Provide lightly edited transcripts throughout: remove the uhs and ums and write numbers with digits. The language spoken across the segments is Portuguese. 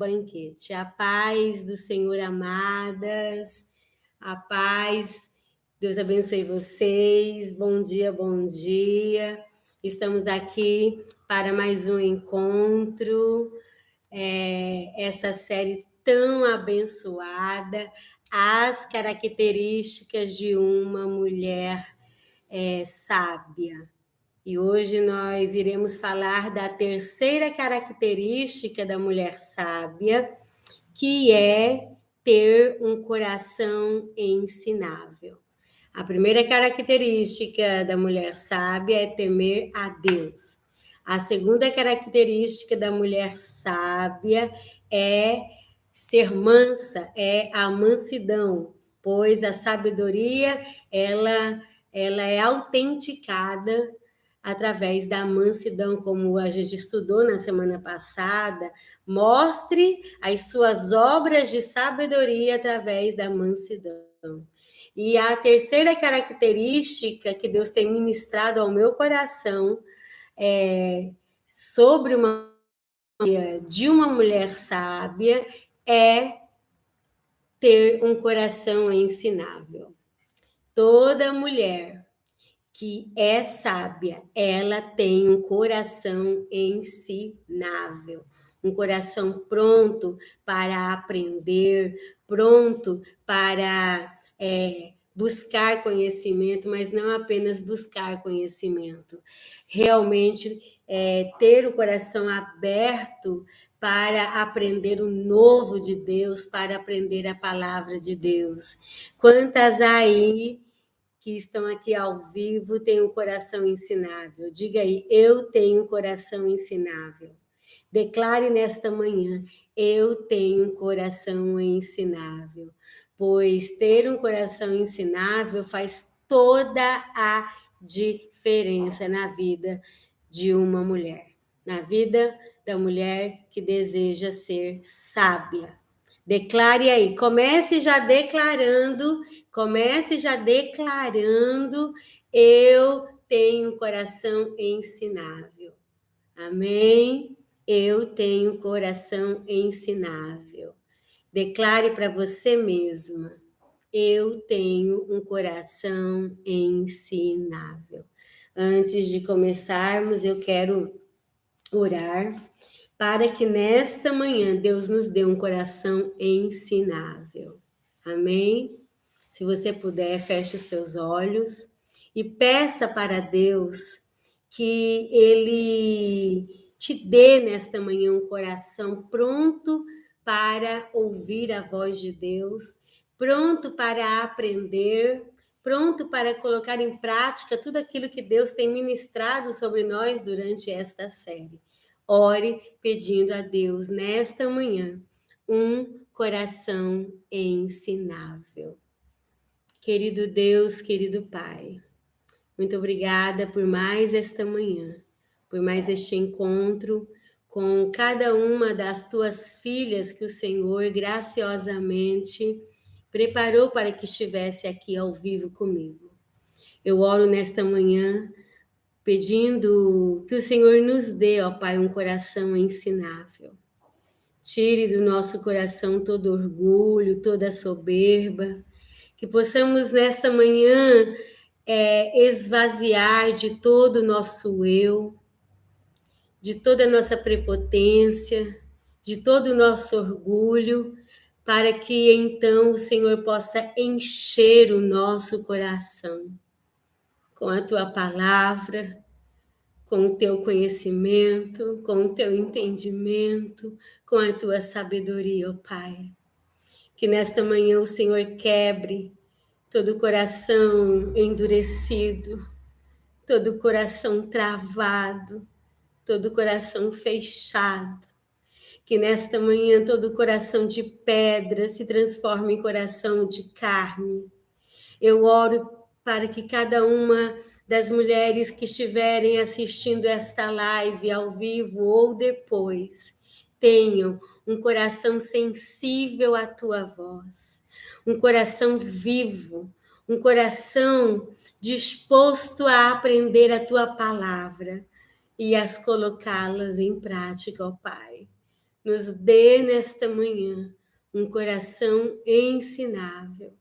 banquete. A paz do Senhor, amadas, a paz, Deus abençoe vocês. Bom dia, bom dia. Estamos aqui para mais um encontro, essa série tão abençoada, as características de uma mulher sábia. E hoje nós iremos falar da terceira característica da mulher sábia, que é ter um coração ensinável. A primeira característica da mulher sábia é temer a Deus. A segunda característica da mulher sábia é ser mansa, é a mansidão, pois a sabedoria ela é autenticada através da mansidão, como a gente estudou na semana passada. Mostre as suas obras de sabedoria através da mansidão. E a terceira característica que Deus tem ministrado ao meu coração sobre de uma mulher sábia é ter um coração ensinável. Toda mulher que é sábia, ela tem um coração ensinável, um coração pronto para aprender, pronto para buscar conhecimento, mas não apenas buscar conhecimento, realmente ter o coração aberto para aprender o novo de Deus, para aprender a palavra de Deus. Quantas aí que estão aqui ao vivo têm um coração ensinável? Diga aí, eu tenho um coração ensinável. Declare nesta manhã, eu tenho um coração ensinável. Pois ter um coração ensinável faz toda a diferença na vida de uma mulher, na vida da mulher que deseja ser sábia. Declare aí, comece já declarando, eu tenho um coração ensinável. Amém? Eu tenho um coração ensinável. Declare para você mesma, eu tenho um coração ensinável. Antes de começarmos, eu quero orar para que nesta manhã Deus nos dê um coração ensinável. Amém? Se você puder, feche os seus olhos e peça para Deus que Ele te dê nesta manhã um coração pronto para ouvir a voz de Deus, pronto para aprender, pronto para colocar em prática tudo aquilo que Deus tem ministrado sobre nós durante esta série. Ore pedindo a Deus nesta manhã um coração ensinável. Querido Deus, querido Pai, muito obrigada por mais esta manhã, por mais este encontro com cada uma das tuas filhas que o Senhor graciosamente preparou para que estivesse aqui ao vivo comigo. Eu oro nesta manhã pedindo que o Senhor nos dê, ó Pai, um coração ensinável. Tire do nosso coração todo orgulho, toda soberba, que possamos nesta manhã esvaziar de todo o nosso eu, de toda a nossa prepotência, de todo o nosso orgulho, para que então o Senhor possa encher o nosso coração com a tua palavra, com o teu conhecimento, com o teu entendimento, com a tua sabedoria, ó Pai. Que nesta manhã o Senhor quebre todo coração endurecido, todo coração travado, todo coração fechado. Que nesta manhã todo coração de pedra se transforme em coração de carne. Eu oro para que cada uma das mulheres que estiverem assistindo esta live ao vivo ou depois tenham um coração sensível à tua voz, um coração vivo, um coração disposto a aprender a tua palavra e a colocá-las em prática, ó Pai. nos dê nesta manhã um coração ensinável.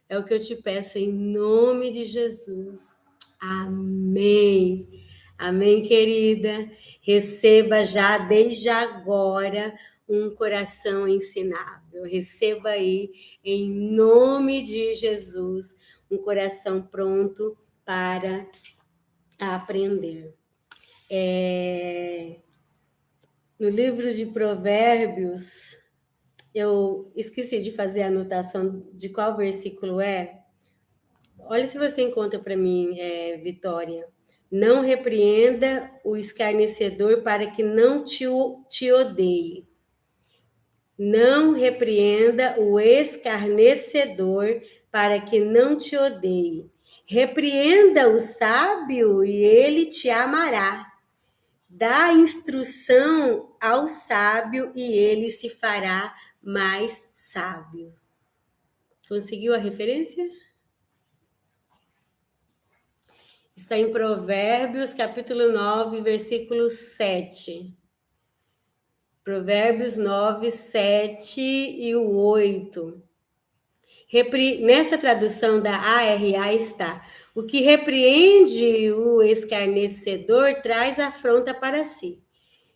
É o que eu te peço em nome de Jesus. Amém. Amém, querida. Receba já, desde agora, um coração ensinável. Receba aí, em nome de Jesus, um coração pronto para aprender. No livro de Provérbios, eu esqueci de fazer a anotação de qual versículo é. Olha se você encontra para mim, Vitória. Não repreenda o escarnecedor para que não te odeie. Não repreenda o escarnecedor para que não te odeie. Repreenda o sábio e ele te amará. Dá instrução ao sábio e ele se fará mais sábio. Conseguiu a referência? Está em Provérbios, capítulo 9, versículo 7. Provérbios 9, 7 e o 8. Nessa tradução da ARA está: o que repreende o escarnecedor traz afronta para si,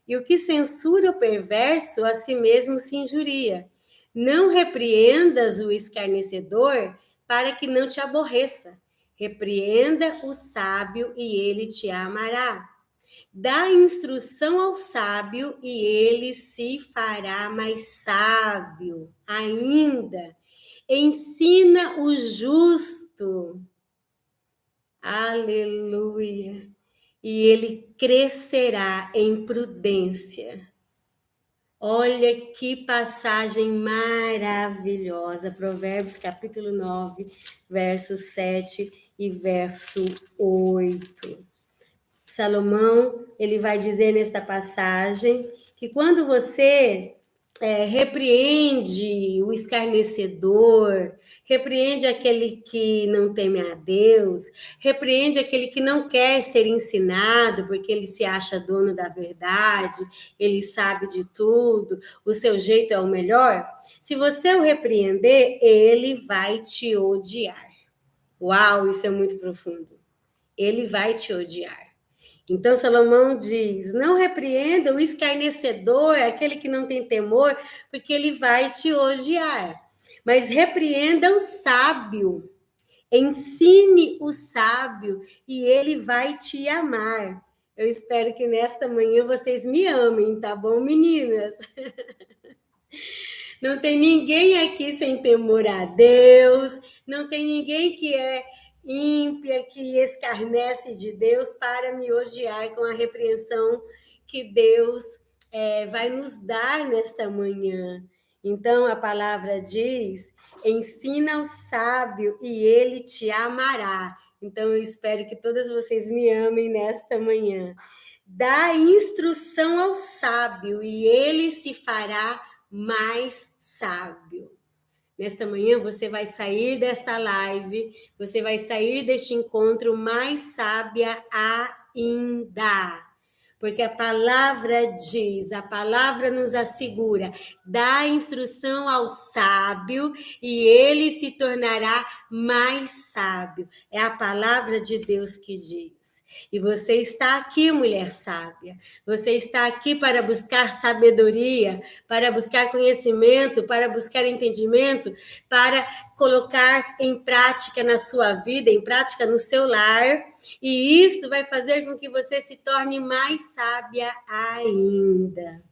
e o que censura o perverso a si mesmo se injuria. Não repreendas o escarnecedor para que não te aborreça. Repreenda o sábio e ele te amará. Dá instrução ao sábio e ele se fará mais sábio ainda. Ensina o justo. Aleluia. E ele crescerá em prudência. Olha que passagem maravilhosa. Provérbios capítulo 9, verso 7 e verso 8. Salomão, ele vai dizer nesta passagem que quando você repreende o escarnecedor, repreende aquele que não teme a Deus, repreende aquele que não quer ser ensinado, porque ele se acha dono da verdade, ele sabe de tudo, o seu jeito é o melhor. Se você o repreender, ele vai te odiar. Uau, isso é muito profundo. Ele vai te odiar. Então, Salomão diz: não repreenda o escarnecedor, aquele que não tem temor, porque ele vai te odiar. Mas repreenda o sábio, ensine o sábio, e ele vai te amar. Eu espero que nesta manhã vocês me amem, tá bom, meninas? Não tem ninguém aqui sem temor a Deus, não tem ninguém que é ímpia, que escarnece de Deus para me odiar com a repreensão que Deus vai nos dar nesta manhã. Então, a palavra diz: ensina o sábio e ele te amará. Então, eu espero que todas vocês me amem nesta manhã. Dá instrução ao sábio e ele se fará mais sábio. Nesta manhã você vai sair desta live, você vai sair deste encontro mais sábia ainda. Porque a palavra diz, a palavra nos assegura, dá instrução ao sábio e ele se tornará mais sábio. É a palavra de Deus que diz. E você está aqui, mulher sábia. Você está aqui para buscar sabedoria, para buscar conhecimento, para buscar entendimento, para colocar em prática na sua vida, em prática no seu lar. E isso vai fazer com que você se torne mais sábia ainda.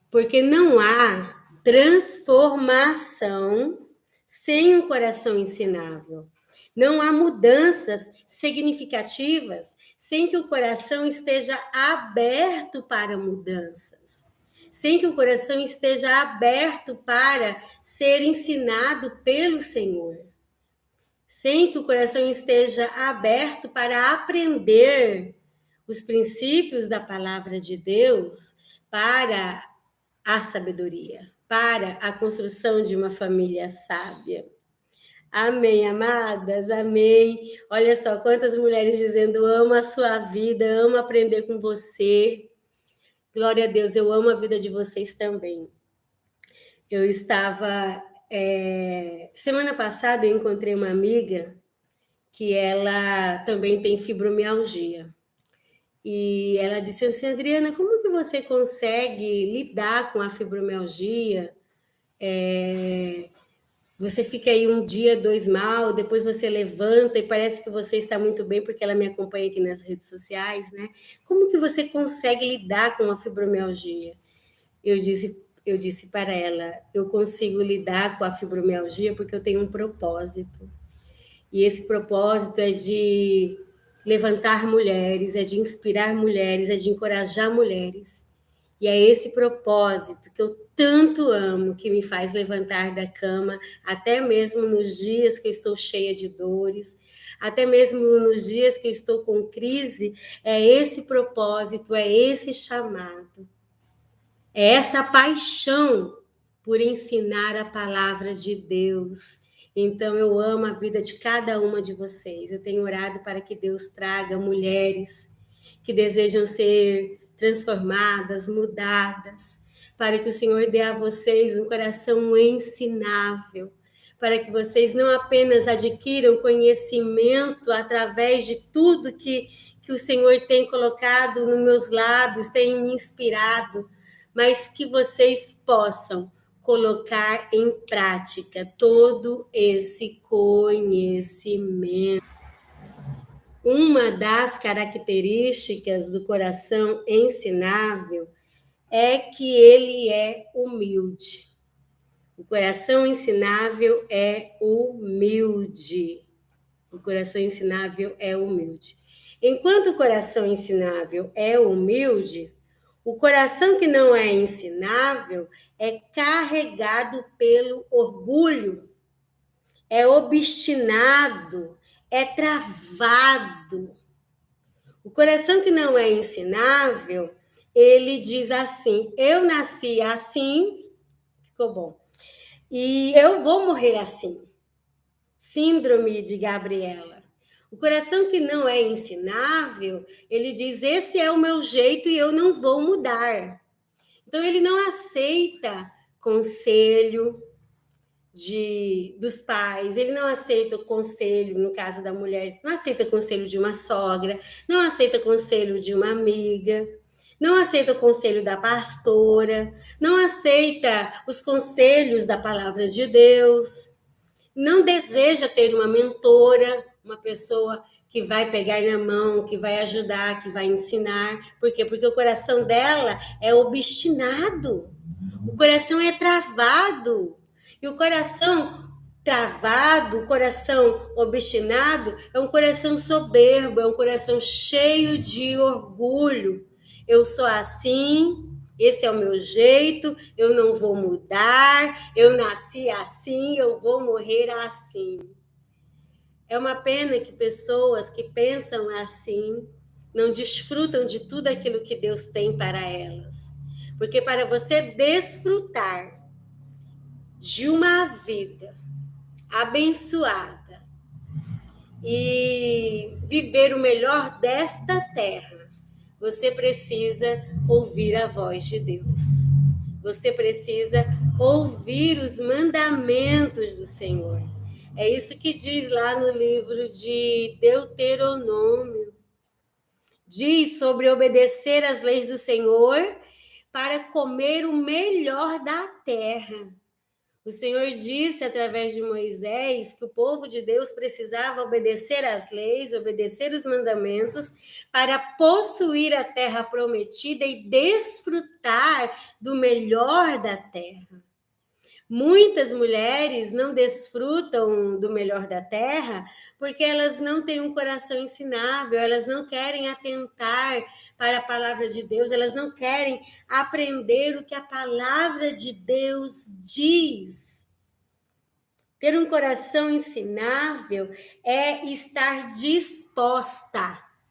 Porque não há transformação sem um coração ensinável. Não há mudanças significativas sem que o coração esteja aberto para mudanças. Sem que o coração esteja aberto para ser ensinado pelo Senhor. Sem que o coração esteja aberto para aprender os princípios da palavra de Deus para a sabedoria, para a construção de uma família sábia. Amém, amadas, amém. Olha só quantas mulheres dizendo: amo a sua vida, amo aprender com você. Glória a Deus, eu amo a vida de vocês também. Eu estava... semana passada eu encontrei uma amiga que ela também tem fibromialgia. E ela disse assim, Adriana, como que você consegue lidar com a fibromialgia? Você fica aí um dia, dois mal, depois você levanta e parece que você está muito bem, porque ela me acompanha aqui nas redes sociais, né? Como que você consegue lidar com a fibromialgia? Eu disse para ela, eu consigo lidar com a fibromialgia porque eu tenho um propósito. E esse propósito é de levantar mulheres, é de inspirar mulheres, é de encorajar mulheres. E é esse propósito que eu tanto amo, que me faz levantar da cama, até mesmo nos dias que eu estou cheia de dores, até mesmo nos dias que eu estou com crise, é esse propósito, é esse chamado. É essa paixão por ensinar a palavra de Deus. Então, eu amo a vida de cada uma de vocês. Eu tenho orado para que Deus traga mulheres que desejam ser transformadas, mudadas, para que o Senhor dê a vocês um coração ensinável, para que vocês não apenas adquiram conhecimento através de tudo que o Senhor tem colocado nos meus lábios, tem me inspirado, mas que vocês possam colocar em prática todo esse conhecimento. Uma das características do coração ensinável é que ele é humilde. O coração ensinável é humilde. O coração ensinável é humilde. Enquanto o coração ensinável é humilde, o coração que não é ensinável é carregado pelo orgulho, é obstinado, é travado. O coração que não é ensinável, ele diz assim, eu nasci assim, ficou bom, e eu vou morrer assim. Síndrome de Gabriela. O coração que não é ensinável, ele diz, esse é o meu jeito e eu não vou mudar. Então, ele não aceita conselho dos pais, ele não aceita o conselho, no caso da mulher, não aceita conselho de uma sogra, não aceita conselho de uma amiga, não aceita o conselho da pastora, não aceita os conselhos da palavra de Deus, não deseja ter uma mentora, uma pessoa que vai pegar na mão, que vai ajudar, que vai ensinar. Por quê? Porque o coração dela é obstinado. O coração é travado. E o coração travado, o coração obstinado, é um coração soberbo, é um coração cheio de orgulho. Eu sou assim, esse é o meu jeito, eu não vou mudar, eu nasci assim, eu vou morrer assim. É uma pena que pessoas que pensam assim não desfrutam de tudo aquilo que Deus tem para elas. Porque para você desfrutar de uma vida abençoada e viver o melhor desta terra, você precisa ouvir a voz de Deus. Você precisa ouvir os mandamentos do Senhor. É isso que diz lá no livro de Deuteronômio. Diz sobre obedecer às leis do Senhor para comer o melhor da terra. O Senhor disse através de Moisés que o povo de Deus precisava obedecer às leis, obedecer os mandamentos para possuir a terra prometida e desfrutar do melhor da terra. Muitas mulheres não desfrutam do melhor da terra porque elas não têm um coração ensinável, elas não querem atentar para a palavra de Deus, elas não querem aprender o que a palavra de Deus diz. Ter um coração ensinável é estar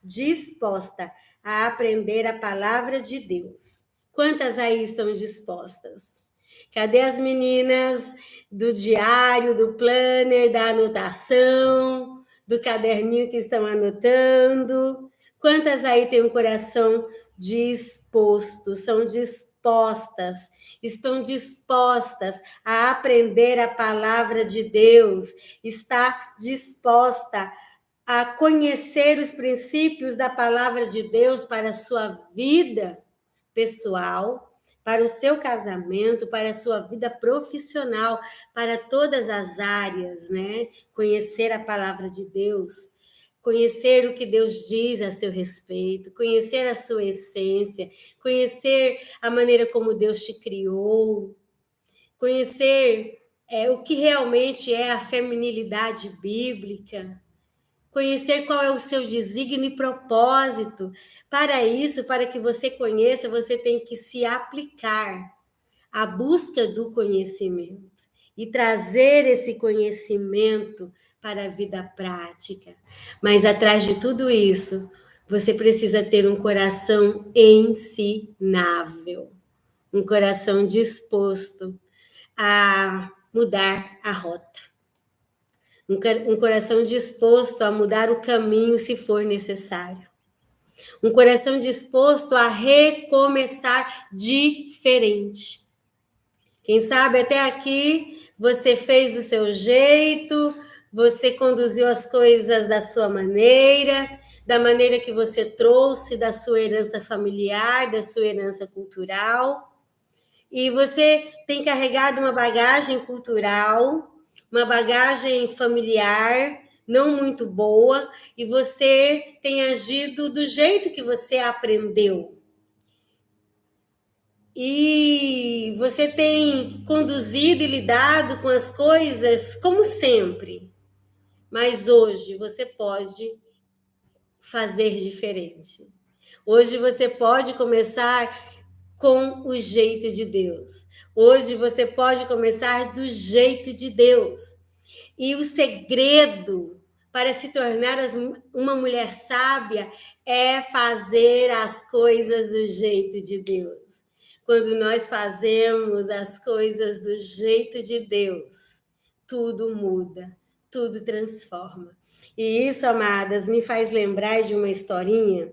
disposta a aprender a palavra de Deus. Quantas aí estão dispostas? Cadê as meninas do diário, do planner, da anotação, do caderninho que estão anotando? Quantas aí têm um coração dispostos, são dispostas, estão dispostas a aprender a palavra de Deus, está disposta a conhecer os princípios da palavra de Deus para a sua vida pessoal, para o seu casamento, para a sua vida profissional, para todas as áreas, né? Conhecer a palavra de Deus, conhecer o que Deus diz a seu respeito, conhecer a sua essência, conhecer a maneira como Deus te criou, conhecer o que realmente é a feminilidade bíblica, conhecer qual é o seu desígnio e propósito. Para isso, para que você conheça, você tem que se aplicar à busca do conhecimento e trazer esse conhecimento para a vida prática. Mas atrás de tudo isso, você precisa ter um coração ensinável, um coração disposto a mudar a rota. Um coração disposto a mudar o caminho se for necessário. Um coração disposto a recomeçar diferente. Quem sabe até aqui você fez do seu jeito, você conduziu as coisas da sua maneira, da maneira que você trouxe da sua herança familiar, da sua herança cultural. E você tem carregado uma bagagem cultural, uma bagagem familiar não muito boa, e você tem agido do jeito que você aprendeu. E você tem conduzido e lidado com as coisas como sempre. Mas hoje você pode fazer diferente. Hoje você pode começar com o jeito de Deus. Hoje você pode começar do jeito de Deus. E o segredo para se tornar uma mulher sábia é fazer as coisas do jeito de Deus. Quando nós fazemos as coisas do jeito de Deus, tudo muda, tudo transforma. E isso, amadas, me faz lembrar de uma historinha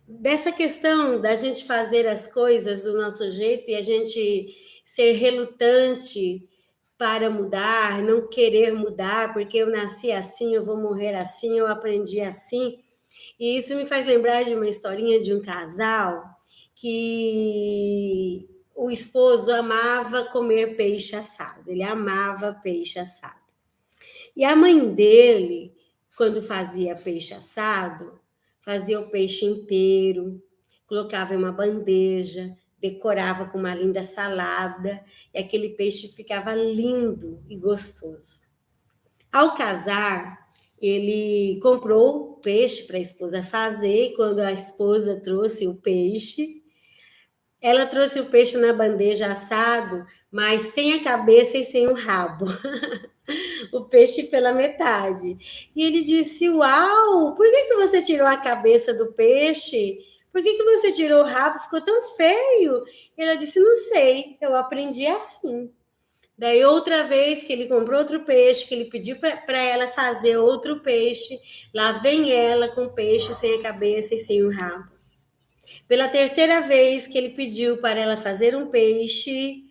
dessa questão da gente fazer as coisas do nosso jeito e a gente ser relutante para mudar, não querer mudar, porque eu nasci assim, eu vou morrer assim, eu aprendi assim. E isso me faz lembrar de uma historinha de um casal que o esposo amava comer peixe assado, ele amava peixe assado. E a mãe dele, quando fazia peixe assado, fazia o peixe inteiro, colocava em uma bandeja, decorava com uma linda salada, e aquele peixe ficava lindo e gostoso. Ao casar, ele comprou peixe para a esposa fazer, e quando a esposa trouxe o peixe, ela trouxe o peixe na bandeja assado, mas sem a cabeça e sem o rabo. O peixe pela metade. E ele disse: Uau, por que você tirou a cabeça do peixe? Por que você tirou o rabo? Ficou tão feio. Ela disse: Não sei, eu aprendi assim. Daí, outra vez que ele comprou outro peixe, que ele pediu para ela fazer outro peixe, lá vem ela com o peixe sem a cabeça e sem o rabo. Pela terceira vez que ele pediu para ela fazer um peixe,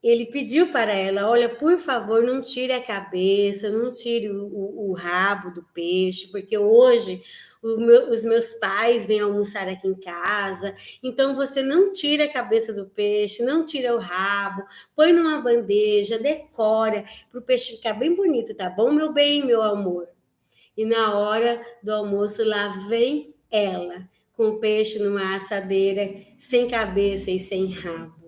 ele pediu para ela: olha, por favor, não tire a cabeça, não tire o rabo do peixe, porque hoje os meus pais vêm almoçar aqui em casa, então você não tira a cabeça do peixe, não tira o rabo, põe numa bandeja, decora, para o peixe ficar bem bonito, tá bom, meu bem, meu amor? E na hora do almoço, lá vem ela, com o peixe numa assadeira, sem cabeça e sem rabo.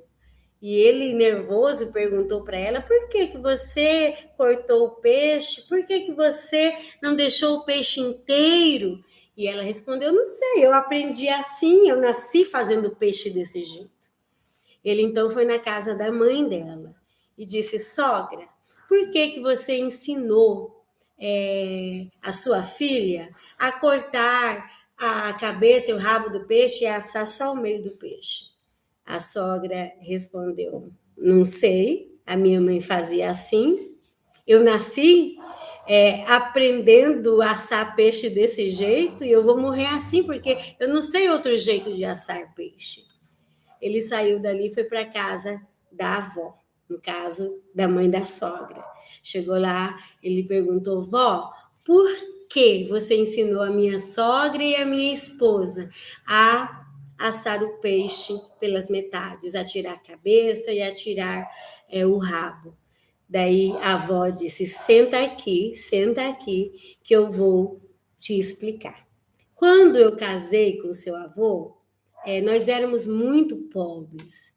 E ele, nervoso, perguntou para ela: por que você cortou o peixe? Por que você não deixou o peixe inteiro? E ela respondeu: não sei, eu aprendi assim, eu nasci fazendo peixe desse jeito. Ele então foi na casa da mãe dela e disse: sogra, por que você ensinou a sua filha a cortar a cabeça e o rabo do peixe e assar só o meio do peixe? A sogra respondeu: não sei, a minha mãe fazia assim. Eu nasci aprendendo a assar peixe desse jeito, e eu vou morrer assim, porque eu não sei outro jeito de assar peixe. Ele saiu dali e foi para casa da avó, no caso, da mãe da sogra. Chegou lá, ele perguntou, vó, por que você ensinou a minha sogra e a minha esposa a assar o peixe pelas metades, a tirar a cabeça e a tirar o rabo? Daí a avó disse, senta aqui, que eu vou te explicar. Quando eu casei com seu avô, nós éramos muito pobres.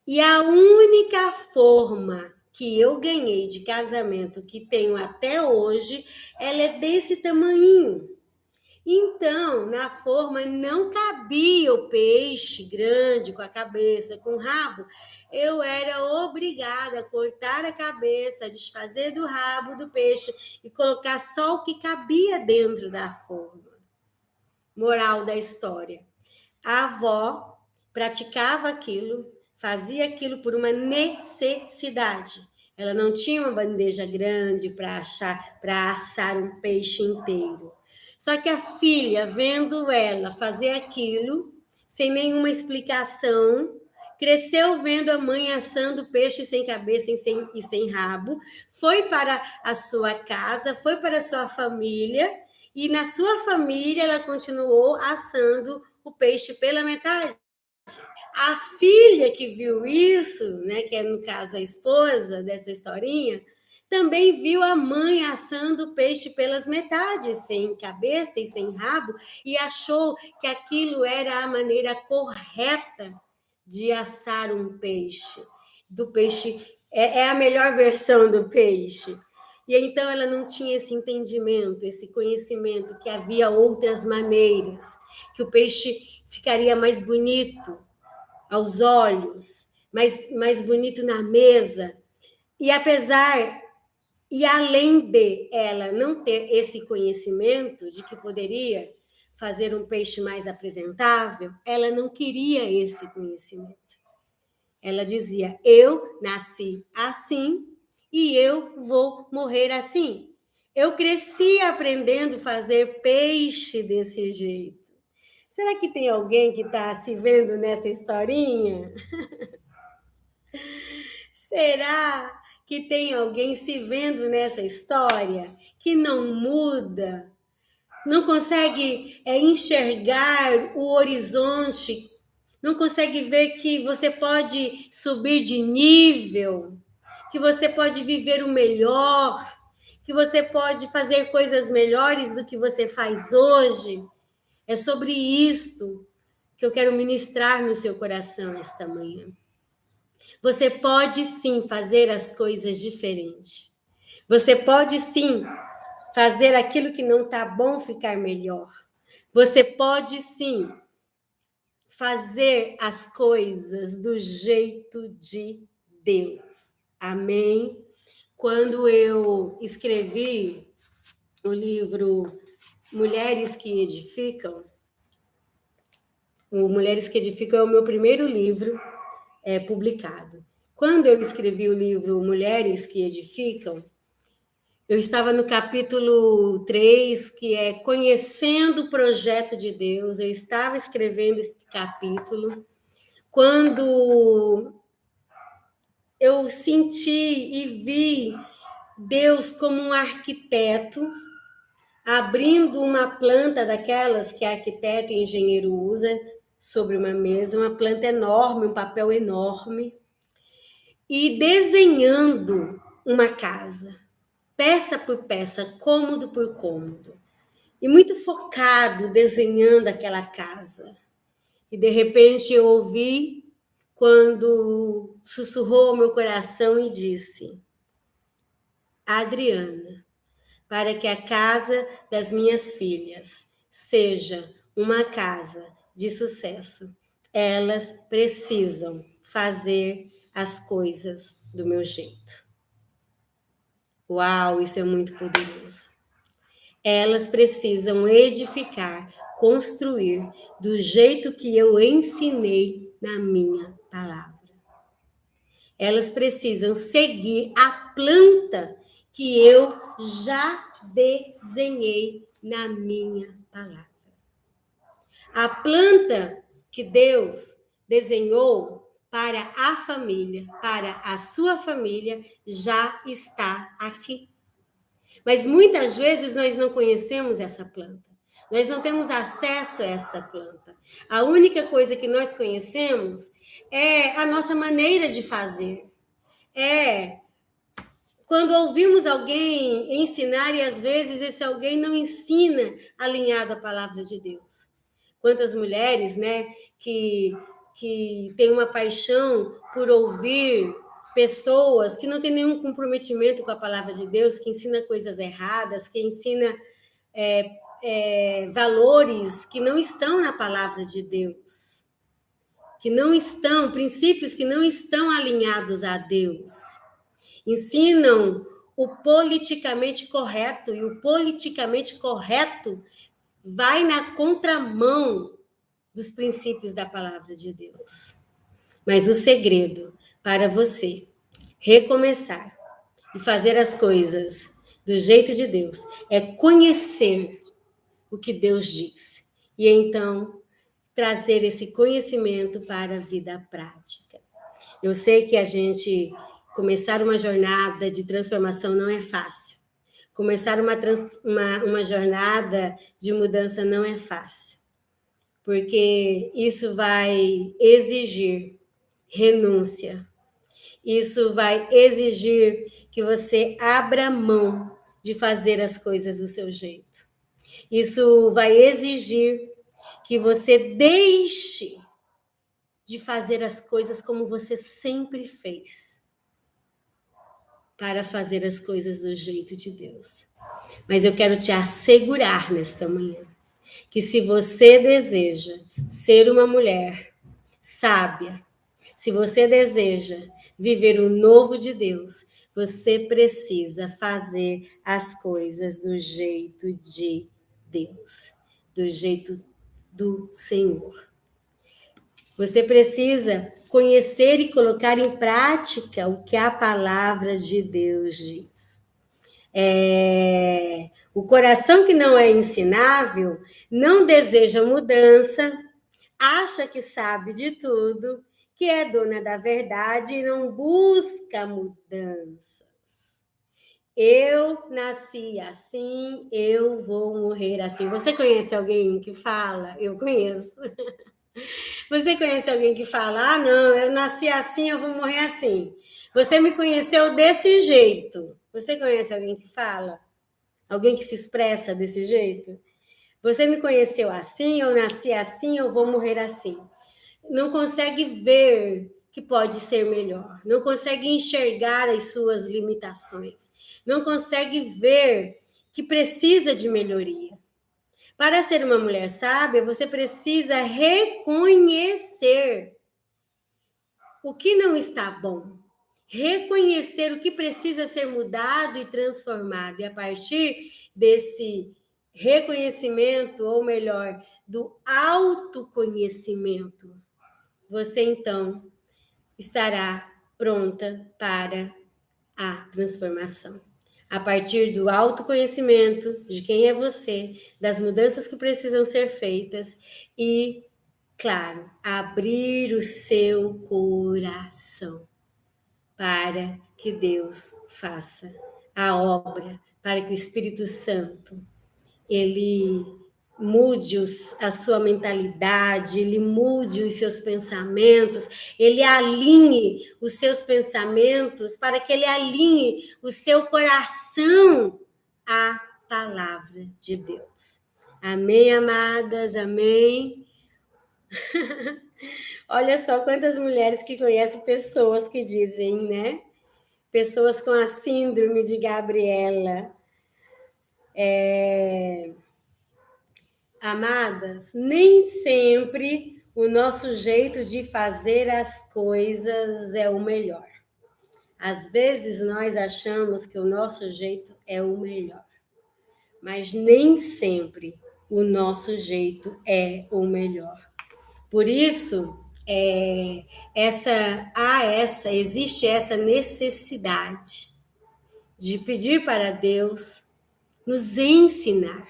E a única forma que eu ganhei de casamento, que tenho até hoje, ela é desse tamanhinho. Então, na forma não cabia o peixe grande, com a cabeça, com o rabo. Eu era obrigada a cortar a cabeça, desfazer do rabo do peixe e colocar só o que cabia dentro da forma. Moral da história. A avó praticava aquilo, fazia aquilo por uma necessidade. Ela não tinha uma bandeja grande para assar um peixe inteiro. Só que a filha, vendo ela fazer aquilo, sem nenhuma explicação, cresceu vendo a mãe assando peixe sem cabeça e sem rabo, foi para a sua casa, foi para a sua família, e na sua família ela continuou assando o peixe pela metade. A filha que viu isso, né, que é no caso a esposa dessa historinha, também viu a mãe assando o peixe pelas metades, sem cabeça e sem rabo, e achou que aquilo era a maneira correta de assar um peixe. Do peixe é a melhor versão do peixe. E então ela não tinha esse entendimento, esse conhecimento que havia outras maneiras, que o peixe ficaria mais bonito aos olhos, mais bonito na mesa. E além de ela não ter esse conhecimento de que poderia fazer um peixe mais apresentável, ela não queria esse conhecimento. Ela dizia, eu nasci assim e eu vou morrer assim. Eu cresci aprendendo a fazer peixe desse jeito. Será que tem alguém que está se vendo nessa historinha? Será que tem alguém se vendo nessa história que não muda, não consegue enxergar o horizonte, não consegue ver que você pode subir de nível, que você pode viver o melhor, que você pode fazer coisas melhores do que você faz hoje? É sobre isto que eu quero ministrar no seu coração esta manhã. Você pode sim fazer as coisas diferentes. Você pode sim fazer aquilo que não está bom ficar melhor. Você pode sim fazer as coisas do jeito de Deus. Amém? Quando eu escrevi o livro Mulheres que Edificam, o Mulheres que Edificam é o meu primeiro livro publicado. Quando eu escrevi o livro Mulheres que Edificam, eu estava no capítulo 3, que é Conhecendo o Projeto de Deus. Eu estava escrevendo esse capítulo quando eu senti e vi Deus como um arquiteto abrindo uma planta daquelas que arquiteto e engenheiro usa sobre uma mesa, uma planta enorme, um papel enorme, e desenhando uma casa, peça por peça, cômodo por cômodo, e muito focado desenhando aquela casa. E de repente eu ouvi quando sussurrou ao meu coração e disse: Adriana, para que a casa das minhas filhas seja uma casa de sucesso, elas precisam fazer as coisas do meu jeito. Uau, isso é muito poderoso. Elas precisam edificar, construir do jeito que eu ensinei na minha palavra. Elas precisam seguir a planta que eu já desenhei na minha palavra. A planta que Deus desenhou para a família, para a sua família, já está aqui. Mas muitas vezes nós não conhecemos essa planta. Nós não temos acesso a essa planta. A única coisa que nós conhecemos é a nossa maneira de fazer. É quando ouvimos alguém ensinar e às vezes esse alguém não ensina alinhado à palavra de Deus. Quantas mulheres, né, que têm uma paixão por ouvir pessoas que não têm nenhum comprometimento com a palavra de Deus, que ensina coisas erradas, que ensina valores que não estão na palavra de Deus, que não estão, princípios que não estão alinhados a Deus. Ensinam o politicamente correto, e o politicamente correto vai na contramão dos princípios da palavra de Deus. Mas o segredo para você recomeçar e fazer as coisas do jeito de Deus é conhecer o que Deus diz. E então trazer esse conhecimento para a vida prática. Eu sei que a gente começar uma jornada de transformação não é fácil. Começar uma jornada de mudança não é fácil. Porque isso vai exigir renúncia. Isso vai exigir que você abra mão de fazer as coisas do seu jeito. Isso vai exigir que você deixe de fazer as coisas como você sempre fez, para fazer as coisas do jeito de Deus. Mas eu quero te assegurar nesta manhã que se você deseja ser uma mulher sábia, se você deseja viver o novo de Deus, você precisa fazer as coisas do jeito de Deus, do jeito do Senhor. Você precisa conhecer e colocar em prática o que a palavra de Deus diz. O coração que não é ensinável não deseja mudança, acha que sabe de tudo, que é dona da verdade e não busca mudanças. Eu nasci assim, eu vou morrer assim. Você conhece alguém que fala? Eu conheço. Você conhece alguém que fala, não, eu nasci assim, eu vou morrer assim. Você me conheceu desse jeito. Você conhece alguém que fala? Alguém que se expressa desse jeito? Você me conheceu assim, eu nasci assim, eu vou morrer assim. Não consegue ver que pode ser melhor. Não consegue enxergar as suas limitações. Não consegue ver que precisa de melhoria. Para ser uma mulher sábia, você precisa reconhecer o que não está bom. Reconhecer o que precisa ser mudado e transformado. E a partir desse reconhecimento, ou melhor, do autoconhecimento, você então estará pronta para a transformação. A partir do autoconhecimento de quem é você, das mudanças que precisam ser feitas e, claro, abrir o seu coração para que Deus faça a obra, para que o Espírito Santo ele mude a sua mentalidade, ele mude os seus pensamentos, ele alinhe os seus pensamentos para que ele alinhe o seu coração à palavra de Deus. Amém, amadas? Amém? Olha só quantas mulheres que conhecem pessoas que dizem, né? Pessoas com a síndrome de Gabriela. Amadas, nem sempre o nosso jeito de fazer as coisas é o melhor. Às vezes nós achamos que o nosso jeito é o melhor, mas nem sempre o nosso jeito é o melhor. Por isso, existe essa necessidade de pedir para Deus nos ensinar.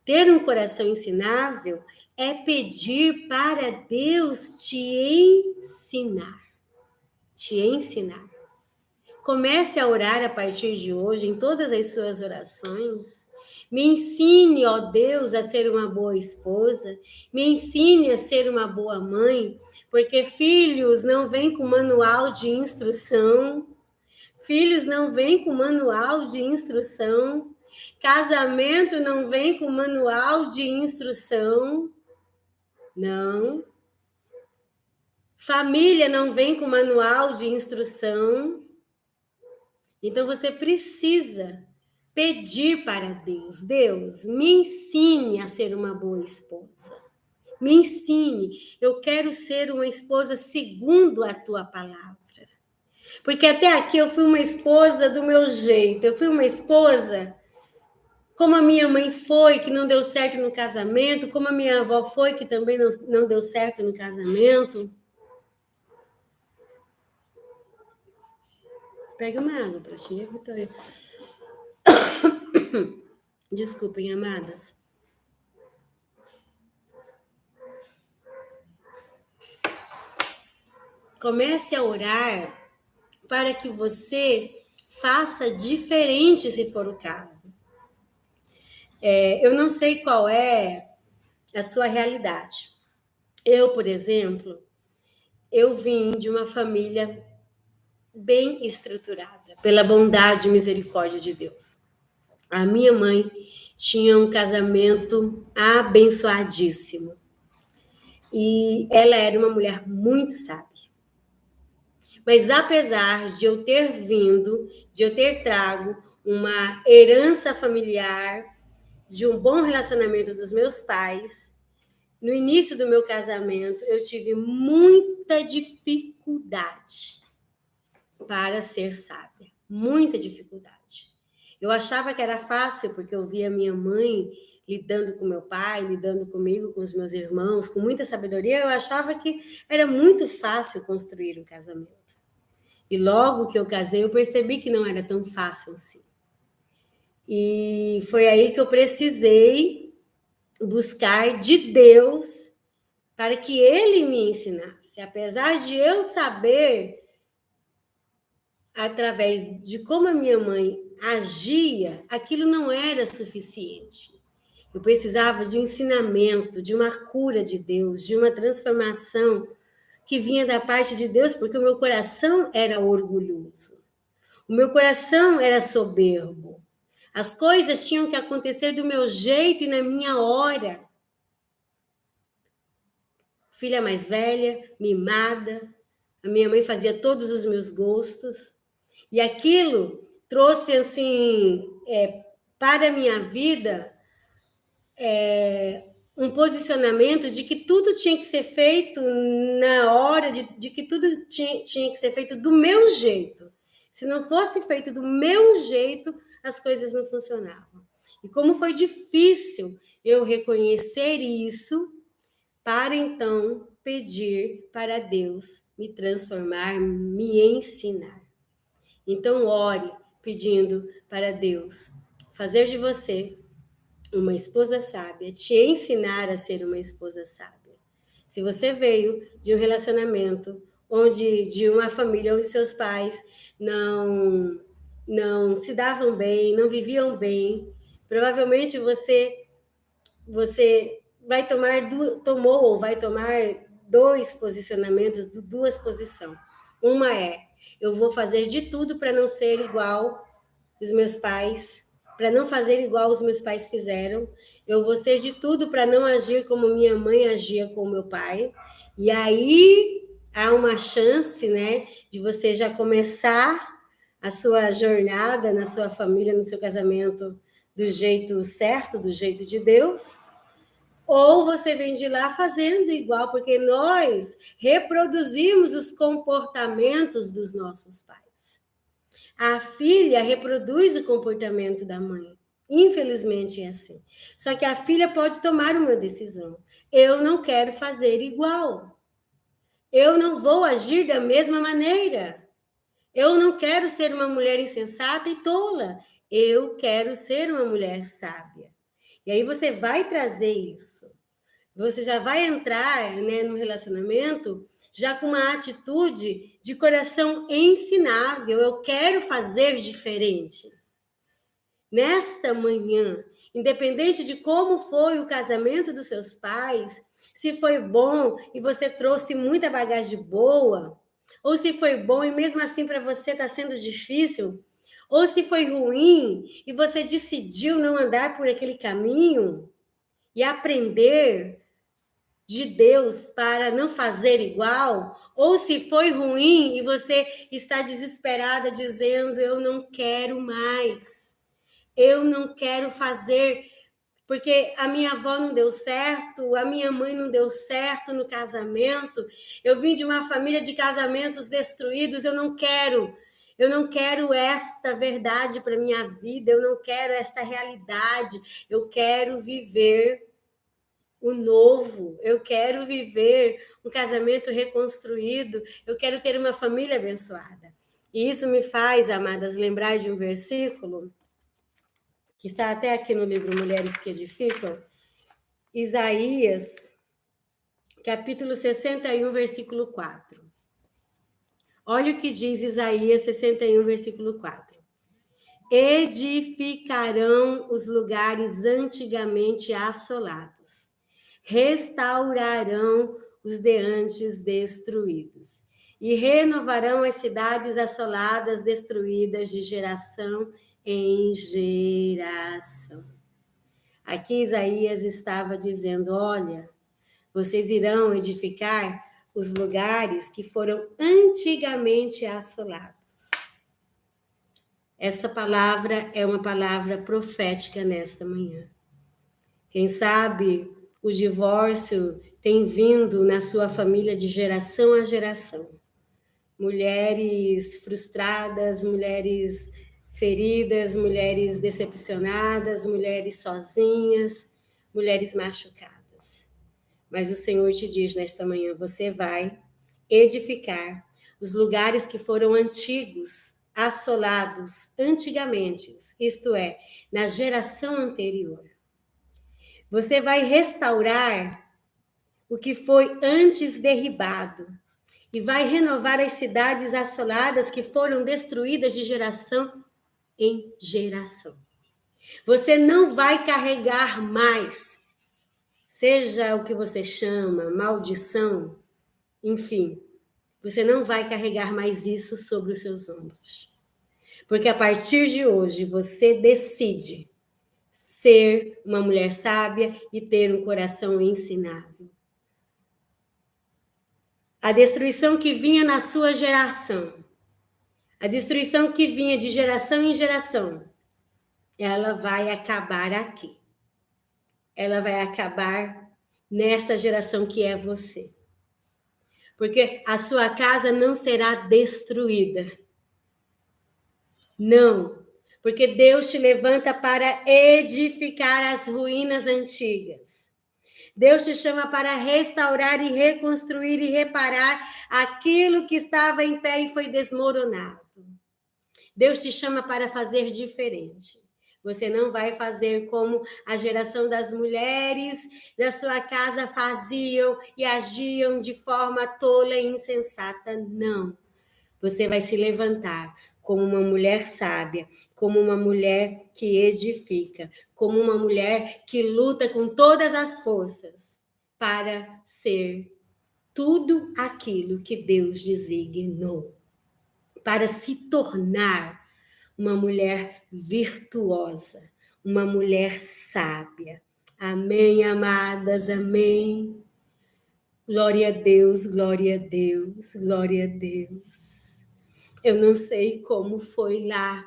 Ter um coração ensinável é pedir para Deus te ensinar. Te ensinar. Comece a orar a partir de hoje, em todas as suas orações. Me ensine, ó Deus, a ser uma boa esposa. Me ensine a ser uma boa mãe, porque filhos não vêm com manual de instrução. Filhos não vêm com manual de instrução. Casamento não vem com manual de instrução. Não. Família não vem com manual de instrução. Então você precisa pedir para Deus: Deus, me ensine a ser uma boa esposa. Me ensine. Eu quero ser uma esposa segundo a tua palavra. Porque até aqui eu fui uma esposa do meu jeito. Eu fui uma esposa como a minha mãe foi, que não deu certo no casamento, como a minha avó foi, que também não deu certo no casamento. Pega uma água para ti, Vitória. Desculpem, amadas. Comece a orar para que você faça diferente, se for o caso. Eu não sei qual é a sua realidade. Eu, por exemplo, eu vim de uma família bem estruturada, pela bondade e misericórdia de Deus. A minha mãe tinha um casamento abençoadíssimo. E ela era uma mulher muito sábia. Mas apesar de eu ter trago uma herança familiar, de um bom relacionamento dos meus pais, no início do meu casamento, eu tive muita dificuldade para ser sábia. Muita dificuldade. Eu achava que era fácil, porque eu via minha mãe lidando com meu pai, lidando comigo, com os meus irmãos, com muita sabedoria. Eu achava que era muito fácil construir um casamento. E logo que eu casei, eu percebi que não era tão fácil assim. E foi aí que eu precisei buscar de Deus para que Ele me ensinasse. Apesar de eu saber, através de como a minha mãe agia, aquilo não era suficiente. Eu precisava de um ensinamento, de uma cura de Deus, de uma transformação que vinha da parte de Deus, porque o meu coração era orgulhoso. O meu coração era soberbo. As coisas tinham que acontecer do meu jeito e na minha hora. Filha mais velha, mimada, a minha mãe fazia todos os meus gostos. E aquilo trouxe, assim, para a minha vida, um posicionamento de que tudo tinha que ser feito na hora, de que tudo tinha que ser feito do meu jeito. Se não fosse feito do meu jeito, as coisas não funcionavam. E como foi difícil eu reconhecer isso, para então pedir para Deus me transformar, me ensinar. Então, ore pedindo para Deus fazer de você uma esposa sábia, te ensinar a ser uma esposa sábia. Se você veio de um relacionamento de uma família onde seus pais não se davam bem, não viviam bem, provavelmente você tomou ou vai tomar dois posicionamentos, duas posições. Uma é: eu vou fazer de tudo para não ser igual os meus pais, para não fazer igual os meus pais fizeram. Eu vou ser de tudo para não agir como minha mãe agia com meu pai. E aí há uma chance, né, de você já começar a sua jornada na sua família, no seu casamento, do jeito certo, do jeito de Deus. Ou você vem de lá fazendo igual, porque nós reproduzimos os comportamentos dos nossos pais. A filha reproduz o comportamento da mãe. Infelizmente é assim. Só que a filha pode tomar uma decisão. Eu não quero fazer igual. Eu não vou agir da mesma maneira. Eu não quero ser uma mulher insensata e tola. Eu quero ser uma mulher sábia. E aí você vai trazer isso. Você já vai entrar, né, no relacionamento já com uma atitude de coração ensinável. Eu quero fazer diferente. Nesta manhã, independente de como foi o casamento dos seus pais, se foi bom e você trouxe muita bagagem boa, ou se foi bom e mesmo assim para você está sendo difícil, ou se foi ruim e você decidiu não andar por aquele caminho e aprender de Deus para não fazer igual, ou se foi ruim e você está desesperada dizendo eu não quero mais. Eu não quero fazer, porque a minha avó não deu certo, a minha mãe não deu certo no casamento. Eu vim de uma família de casamentos destruídos, eu não quero. Eu não quero esta verdade para minha vida, eu não quero esta realidade. Eu quero viver o novo, eu quero viver um casamento reconstruído, eu quero ter uma família abençoada. E isso me faz, amadas, lembrar de um versículo que está até aqui no livro Mulheres que Edificam, Isaías, capítulo 61, versículo 4. Olha o que diz Isaías 61, versículo 4. Edificarão os lugares antigamente assolados, restaurarão os de antes destruídos, e renovarão as cidades assoladas, destruídas de geração em geração. Aqui Isaías estava dizendo, olha, vocês irão edificar os lugares que foram antigamente assolados. Esta palavra é uma palavra profética nesta manhã. Quem sabe o divórcio tem vindo na sua família de geração a geração. Mulheres frustradas, mulheres feridas, mulheres decepcionadas, mulheres sozinhas, mulheres machucadas. Mas o Senhor te diz nesta manhã, você vai edificar os lugares que foram antigos, assolados antigamente, isto é, na geração anterior. Você vai restaurar o que foi antes derribado e vai renovar as cidades assoladas que foram destruídas de geração em geração. Você não vai carregar mais, seja o que você chama, maldição, enfim, você não vai carregar mais isso sobre os seus ombros. Porque a partir de hoje você decide ser uma mulher sábia e ter um coração ensinável. A destruição que vinha na sua geração, a destruição que vinha de geração em geração, ela vai acabar aqui. Ela vai acabar nesta geração que é você. Porque a sua casa não será destruída. Não. Porque Deus te levanta para edificar as ruínas antigas. Deus te chama para restaurar e reconstruir e reparar aquilo que estava em pé e foi desmoronado. Deus te chama para fazer diferente. Você não vai fazer como a geração das mulheres da sua casa faziam e agiam de forma tola e insensata. Não. Você vai se levantar como uma mulher sábia, como uma mulher que edifica, como uma mulher que luta com todas as forças para ser tudo aquilo que Deus designou, para se tornar uma mulher virtuosa, uma mulher sábia. Amém, amadas, amém. Glória a Deus, glória a Deus, glória a Deus. Eu não sei como foi lá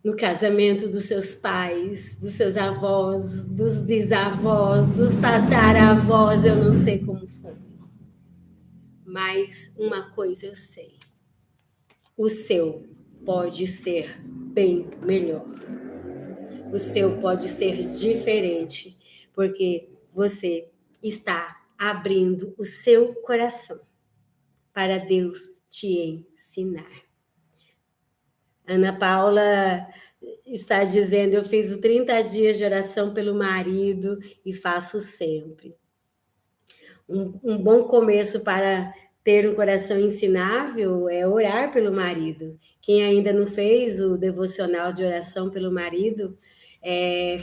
no casamento dos seus pais, dos seus avós, dos bisavós, dos tataravós, eu não sei como foi. Mas uma coisa eu sei. O seu pode ser bem melhor. O seu pode ser diferente, porque você está abrindo o seu coração para Deus te ensinar. Ana Paula está dizendo, eu fiz os 30 dias de oração pelo marido e faço sempre. Um bom começo para ter um coração ensinável é orar pelo marido. Quem ainda não fez o devocional de oração pelo marido,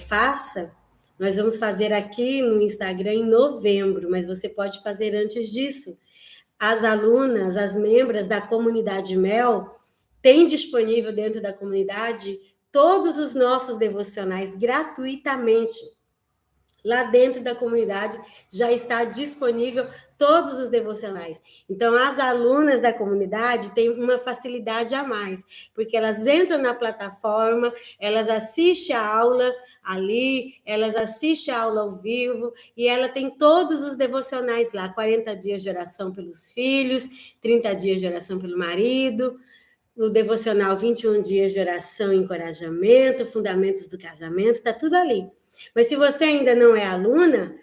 faça. Nós vamos fazer aqui no Instagram em novembro, mas você pode fazer antes disso. As alunas, as membros da comunidade Mel, têm disponível dentro da comunidade todos os nossos devocionais gratuitamente. Lá dentro da comunidade já está disponível todos os devocionais. Então, as alunas da comunidade têm uma facilidade a mais, porque elas entram na plataforma, elas assistem a aula ali, elas assistem a aula ao vivo, e ela tem todos os devocionais lá, 40 dias de oração pelos filhos, 30 dias de oração pelo marido, o devocional 21 dias de oração e encorajamento, fundamentos do casamento, está tudo ali. Mas se você ainda não é aluna,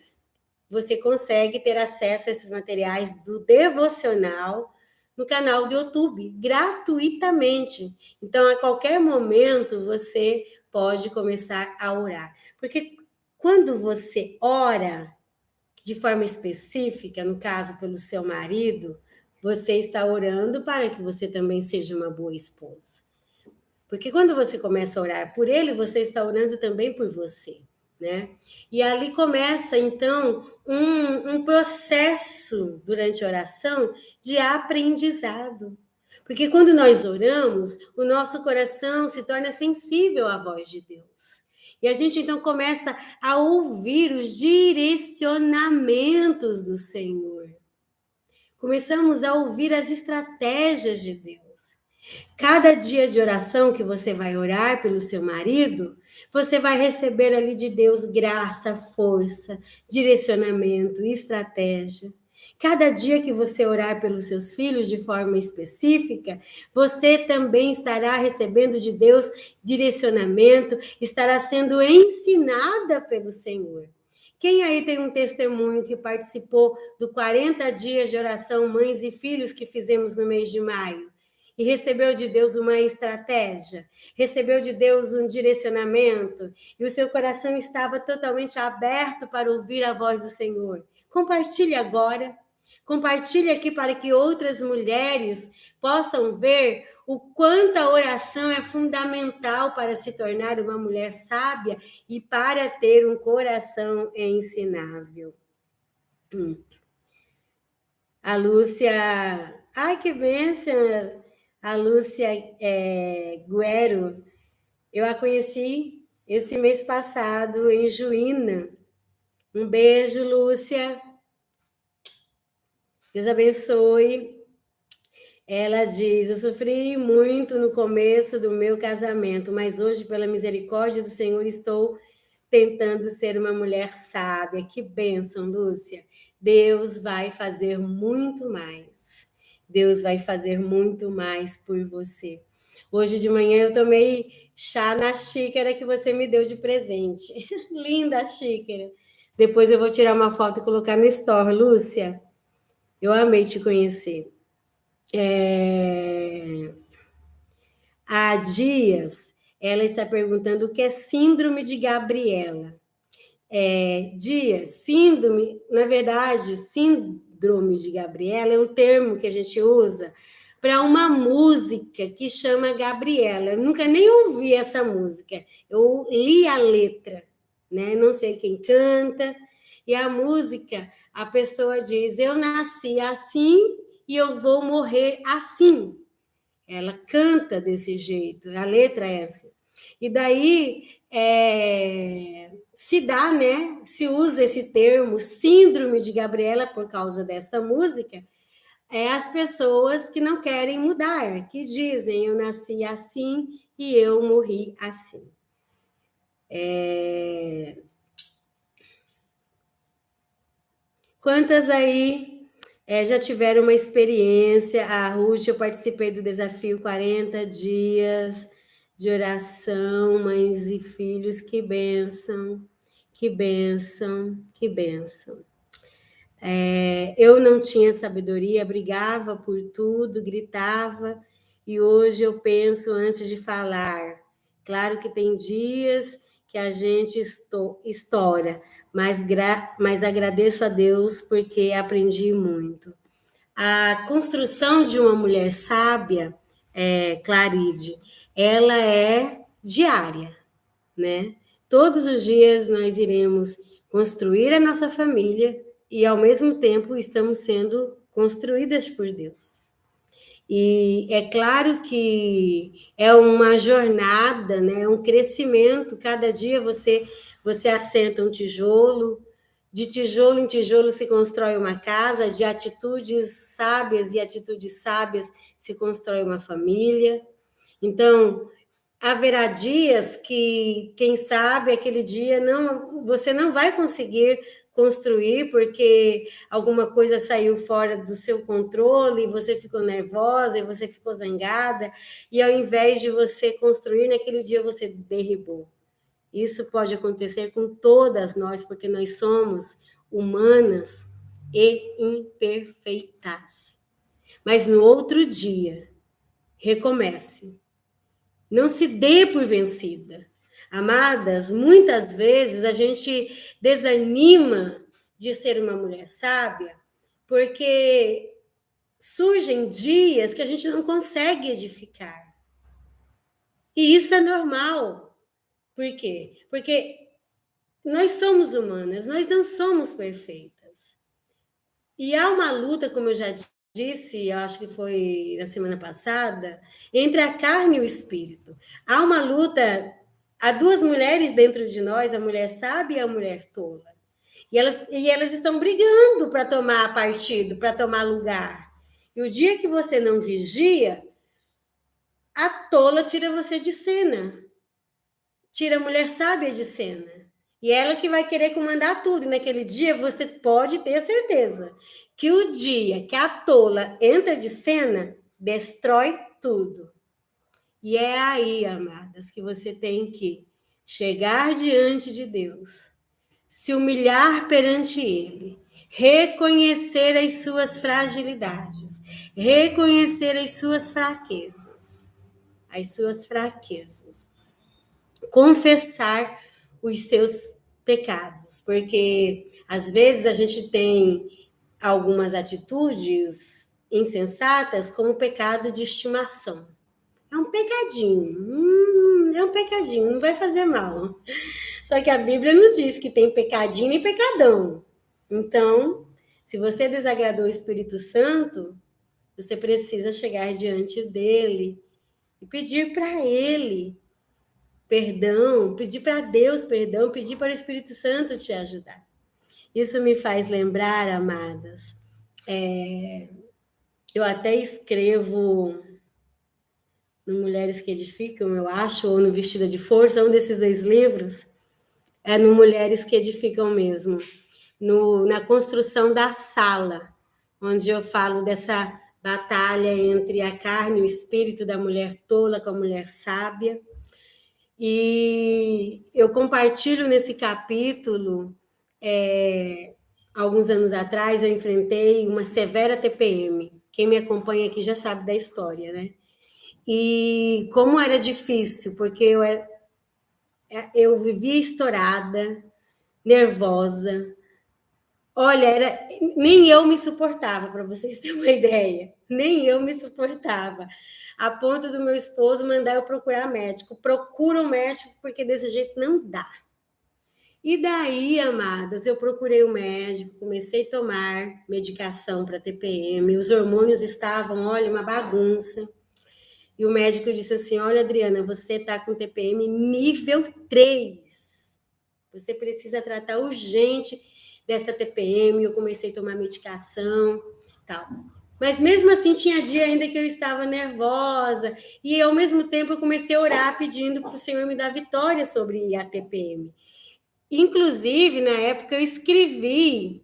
você consegue ter acesso a esses materiais do devocional no canal do YouTube, gratuitamente. Então, a qualquer momento, você pode começar a orar. Porque quando você ora de forma específica, no caso, pelo seu marido, você está orando para que você também seja uma boa esposa. Porque quando você começa a orar por ele, você está orando também por você, né? E ali começa, então, um processo durante a oração de aprendizado. Porque quando nós oramos, o nosso coração se torna sensível à voz de Deus. E a gente, então, começa a ouvir os direcionamentos do Senhor. Começamos a ouvir as estratégias de Deus. Cada dia de oração que você vai orar pelo seu marido, você vai receber ali de Deus graça, força, direcionamento, estratégia. Cada dia que você orar pelos seus filhos de forma específica, você também estará recebendo de Deus direcionamento, estará sendo ensinada pelo Senhor. Quem aí tem um testemunho que participou do 40 dias de oração mães e filhos que fizemos no mês de maio? E recebeu de Deus uma estratégia, recebeu de Deus um direcionamento, e o seu coração estava totalmente aberto para ouvir a voz do Senhor. Compartilhe agora, compartilhe aqui para que outras mulheres possam ver o quanto a oração é fundamental para se tornar uma mulher sábia e para ter um coração ensinável. A Lúcia... Ai, que bênção! A Lúcia Guero, eu a conheci esse mês passado em Juína. Um beijo, Lúcia. Deus abençoe. Ela diz, eu sofri muito no começo do meu casamento, mas hoje, pela misericórdia do Senhor, estou tentando ser uma mulher sábia. Que bênção, Lúcia. Deus vai fazer muito mais. Deus vai fazer muito mais por você. Hoje de manhã eu tomei chá na xícara que você me deu de presente. Linda a xícara. Depois eu vou tirar uma foto e colocar no store, Lúcia. Eu amei te conhecer. Há dias, ela está perguntando o que é síndrome de Gabriela. Dias, síndrome, na verdade, síndrome de Gabriela é um termo que a gente usa para uma música que chama Gabriela. Eu nunca nem ouvi essa música, eu li a letra, né? Não sei quem canta, e a música, a pessoa diz, eu nasci assim e eu vou morrer assim. Ela canta desse jeito, a letra é essa. E daí se dá, né? Se usa esse termo, síndrome de Gabriela, por causa dessa música, as pessoas que não querem mudar, que dizem, eu nasci assim e eu morri assim. Quantas aí já tiveram uma experiência? A Ruth, eu participei do desafio 40 dias de oração, mães e filhos, que bênção, que bênção, que bênção. Eu não tinha sabedoria, brigava por tudo, gritava, e hoje eu penso antes de falar, Claro que tem dias que a gente estoura, mas agradeço a Deus porque aprendi muito. A construção de uma mulher sábia, Claride, ela é diária, né? Todos os dias nós iremos construir a nossa família e, ao mesmo tempo, estamos sendo construídas por Deus. E é claro que é uma jornada, né? Um crescimento. Cada dia você acerta um tijolo, de tijolo em tijolo se constrói uma casa, de atitudes sábias e atitudes sábias se constrói uma família. Então, haverá dias que, quem sabe, aquele dia você não vai conseguir construir porque alguma coisa saiu fora do seu controle, e você ficou nervosa, e você ficou zangada, e ao invés de você construir, naquele dia você derribou. Isso pode acontecer com todas nós, porque nós somos humanas e imperfeitas. Mas no outro dia, recomece. Não se dê por vencida. Amadas, muitas vezes a gente desanima de ser uma mulher sábia porque surgem dias que a gente não consegue edificar. E isso é normal. Por quê? Porque nós somos humanas, nós não somos perfeitas. E há uma luta, como eu já disse, eu acho que foi na semana passada, entre a carne e o espírito. Há uma luta, há duas mulheres dentro de nós, a mulher sábia e a mulher tola. E elas estão brigando para tomar partido, para tomar lugar. E o dia que você não vigia, a tola tira você de cena. Tira a mulher sábia de cena. E ela que vai querer comandar tudo. E naquele dia você pode ter certeza que o dia que a tola entra de cena, destrói tudo. E é aí, amadas, que você tem que chegar diante de Deus, se humilhar perante Ele, reconhecer as suas fragilidades, reconhecer as suas fraquezas, confessar os seus pecados, porque às vezes a gente tem algumas atitudes insensatas como o pecado de estimação. É um pecadinho, não vai fazer mal. Só que a Bíblia não diz que tem pecadinho nem pecadão. Então, se você desagradou o Espírito Santo, você precisa chegar diante dele e pedir para ele perdão, pedir para Deus perdão, pedir para o Espírito Santo te ajudar. Isso me faz lembrar, amadas, eu até escrevo no Mulheres que Edificam, eu acho, ou no Vestida de Força, um desses dois livros, é no Mulheres que Edificam mesmo, na construção da sala, onde eu falo dessa batalha entre a carne e o espírito da mulher tola com a mulher sábia. E eu compartilho nesse capítulo, alguns anos atrás, eu enfrentei uma severa TPM. Quem me acompanha aqui já sabe da história, né? E como era difícil, porque eu vivia estourada, nervosa. Olha, nem eu me suportava, para vocês terem uma ideia. Nem eu me suportava. A ponto do meu esposo mandar eu procurar médico. Procura um médico, porque desse jeito não dá. E daí, amadas, eu procurei um médico, comecei a tomar medicação para TPM. Os hormônios estavam, olha, uma bagunça. E o médico disse assim, olha, Adriana, você está com TPM nível 3. Você precisa tratar urgente dessa TPM. Eu comecei a tomar medicação, tal. Mas mesmo assim tinha dia ainda que eu estava nervosa e ao mesmo tempo eu comecei a orar pedindo para o Senhor me dar vitória sobre a TPM. Inclusive, na época eu escrevi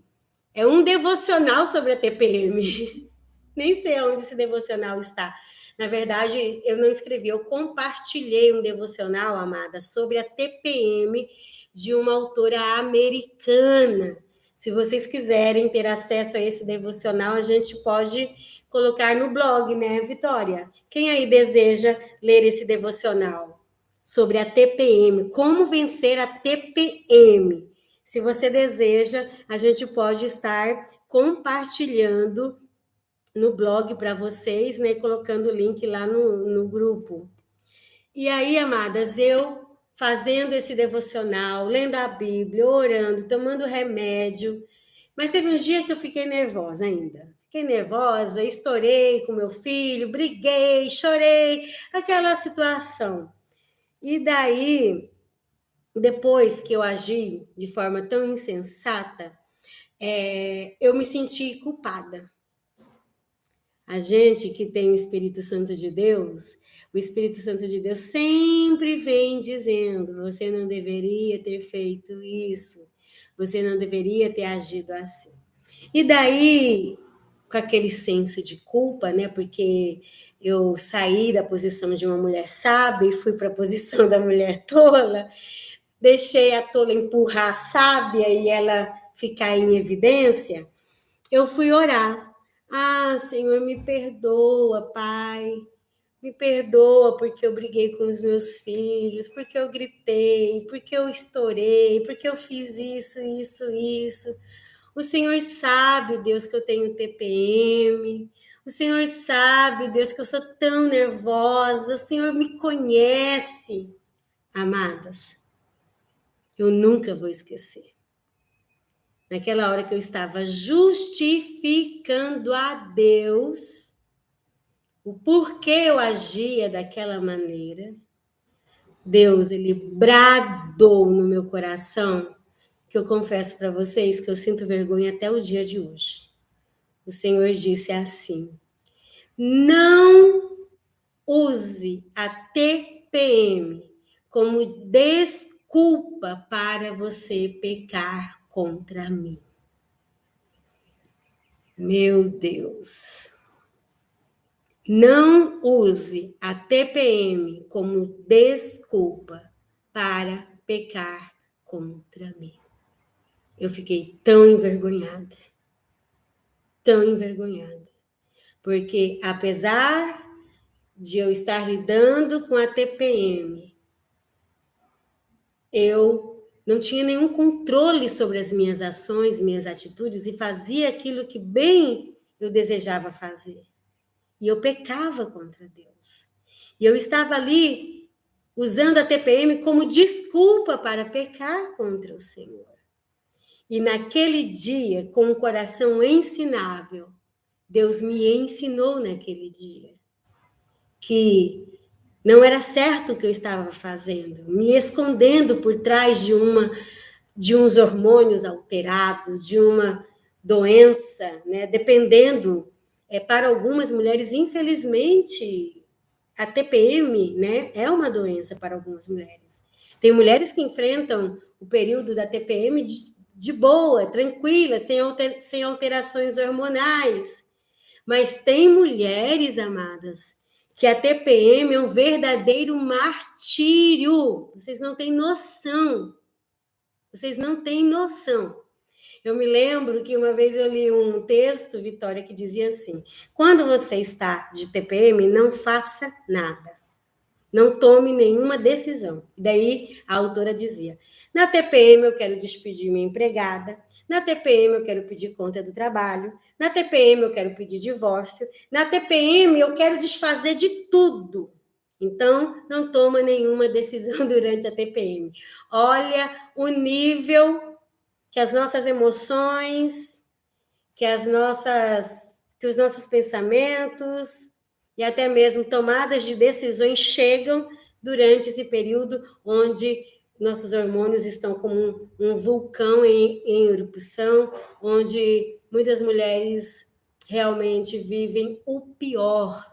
um devocional sobre a TPM. Nem sei onde esse devocional está. Na verdade, eu não escrevi, eu compartilhei um devocional, amada, sobre a TPM de uma autora americana. Se vocês quiserem ter acesso a esse devocional, a gente pode colocar no blog, né, Vitória? Quem aí deseja ler esse devocional? sobre a TPM, como vencer a TPM. Se você deseja, a gente pode estar compartilhando no blog para vocês, né? Colocando o link lá no grupo. E aí, amadas, eu fazendo esse devocional, lendo a Bíblia, orando, tomando remédio, mas teve um dia que eu fiquei nervosa ainda. Fiquei nervosa, estourei com meu filho, briguei, chorei, aquela situação. E daí, depois que eu agi de forma tão insensata, eu me senti culpada. A gente que tem o Espírito Santo de Deus, o Espírito Santo de Deus sempre vem dizendo: você não deveria ter feito isso, você não deveria ter agido assim. E daí, com aquele senso de culpa, né? Porque eu saí da posição de uma mulher sábia e fui para a posição da mulher tola, deixei a tola empurrar a sábia e ela ficar em evidência, eu fui orar. Ah, Senhor, me perdoa, Pai. Me perdoa porque eu briguei com os meus filhos, porque eu gritei, porque eu estourei, porque eu fiz isso. O Senhor sabe, Deus, que eu tenho TPM. O Senhor sabe, Deus, que eu sou tão nervosa. O Senhor me conhece. Amadas, eu nunca vou esquecer. Naquela hora que eu estava justificando a Deus o porquê eu agia daquela maneira, Deus, ele bradou no meu coração, que eu confesso para vocês que eu sinto vergonha até o dia de hoje. O Senhor disse assim: não use a TPM como desculpa para você pecar contra mim. Meu Deus. Não use a TPM como desculpa para pecar contra mim. Eu fiquei tão envergonhada, porque apesar de eu estar lidando com a TPM, eu não tinha nenhum controle sobre as minhas ações, minhas atitudes, e fazia aquilo que bem eu desejava fazer. E eu pecava contra Deus. E eu estava ali usando a TPM como desculpa para pecar contra o Senhor. E naquele dia, com um coração ensinável, Deus me ensinou naquele dia que não era certo o que eu estava fazendo, me escondendo por trás de uns hormônios alterados, de uma doença, né? Dependendo, para algumas mulheres, infelizmente, a TPM, né, é uma doença para algumas mulheres. Tem mulheres que enfrentam o período da TPM de boa, tranquila, sem alterações hormonais. Mas tem mulheres, amadas, que a TPM é um verdadeiro martírio. Vocês não têm noção. Vocês não têm noção. Eu me lembro que uma vez eu li um texto, Vitória, que dizia assim: quando você está de TPM, não faça nada. Não tome nenhuma decisão. Daí a autora dizia: na TPM eu quero despedir minha empregada, na TPM eu quero pedir conta do trabalho, na TPM eu quero pedir divórcio, na TPM eu quero desfazer de tudo. Então, não toma nenhuma decisão durante a TPM. Olha o nível que as nossas emoções, que os nossos pensamentos e até mesmo tomadas de decisões chegam durante esse período onde nossos hormônios estão como um vulcão em erupção, onde muitas mulheres realmente vivem o pior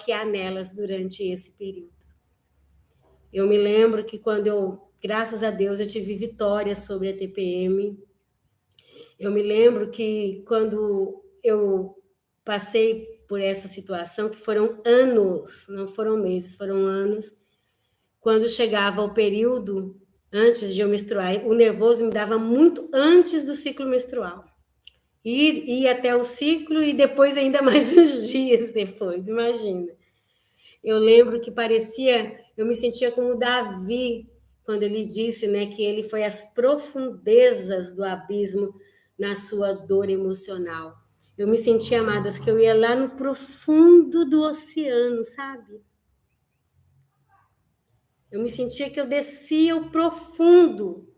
que há nelas durante esse período. Eu me lembro que graças a Deus, eu tive vitória sobre a TPM. Eu me lembro que quando eu passei por essa situação, que foram anos, não foram meses, foram anos, quando chegava o período, antes de eu menstruar, o nervoso me dava muito antes do ciclo menstrual. E ia até o ciclo e depois ainda mais uns dias depois, imagina. Eu lembro que eu me sentia como Davi, quando ele disse, né, que ele foi às profundezas do abismo na sua dor emocional. Eu me sentia, amadas, que eu ia lá no profundo do oceano, sabe? Eu me sentia que eu descia o profundo,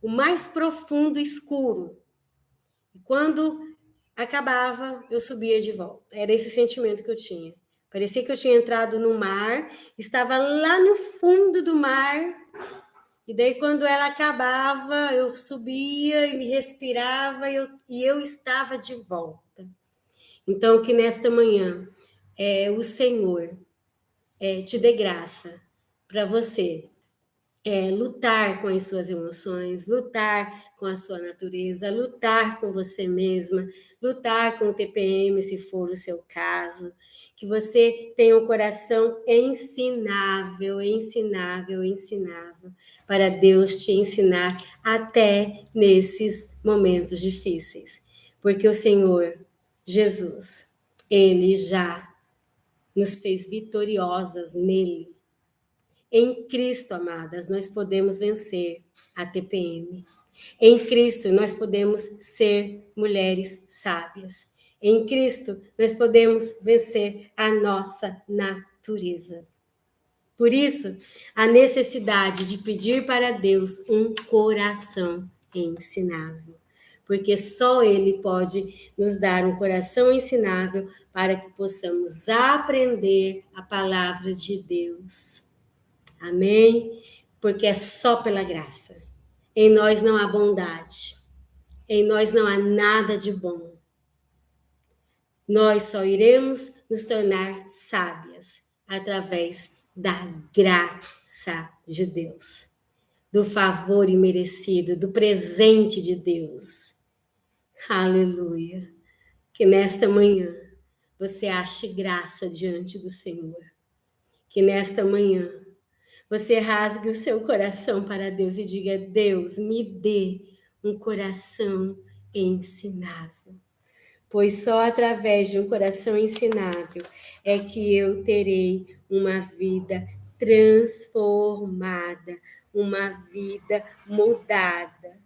o mais profundo escuro. E quando acabava, eu subia de volta. Era esse sentimento que eu tinha. Parecia que eu tinha entrado no mar, estava lá no fundo do mar, e daí quando ela acabava, eu subia e me respirava e eu estava de volta. Então, que nesta manhã o Senhor te dê graça para você lutar com as suas emoções, lutar com a sua natureza, lutar com você mesma, lutar com o TPM, se for o seu caso, que você tenha um coração ensinável, ensinável, ensinável, para Deus te ensinar até nesses momentos difíceis. Porque o Senhor Jesus, Ele já nos fez vitoriosas nele. Em Cristo, amadas, nós podemos vencer a TPM. Em Cristo, nós podemos ser mulheres sábias. Em Cristo, nós podemos vencer a nossa natureza. Por isso, a necessidade de pedir para Deus um coração ensinável. Porque só Ele pode nos dar um coração ensinável para que possamos aprender a palavra de Deus. Amém? Porque é só pela graça. Em nós não há bondade. Em nós não há nada de bom. Nós só iremos nos tornar sábias através da graça de Deus, do favor imerecido, do presente de Deus. Aleluia. Que nesta manhã você ache graça diante do Senhor. Que nesta manhã você rasgue o seu coração para Deus e diga: Deus, me dê um coração ensinável. Pois só através de um coração ensinável é que eu terei uma vida transformada, uma vida mudada.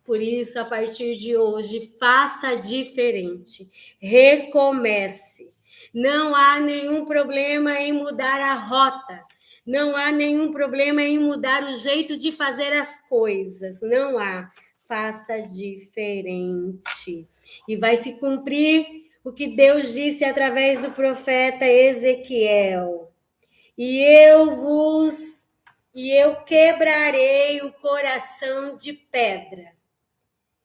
Por isso, a partir de hoje, faça diferente. Recomece. Não há nenhum problema em mudar a rota. Não há nenhum problema em mudar o jeito de fazer as coisas. Não há. Faça diferente. E vai se cumprir o que Deus disse através do profeta Ezequiel. E eu quebrarei o coração de pedra.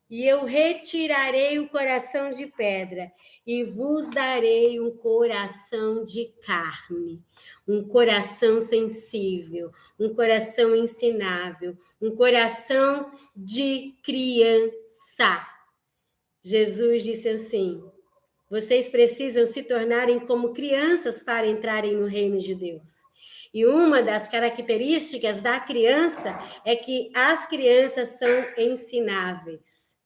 E eu retirarei o coração de pedra e vos darei um coração de carne, um coração sensível, um coração ensinável, um coração de criança. Jesus disse assim: vocês precisam se tornarem como crianças para entrarem no reino de Deus. E uma das características da criança é que as crianças são ensináveis.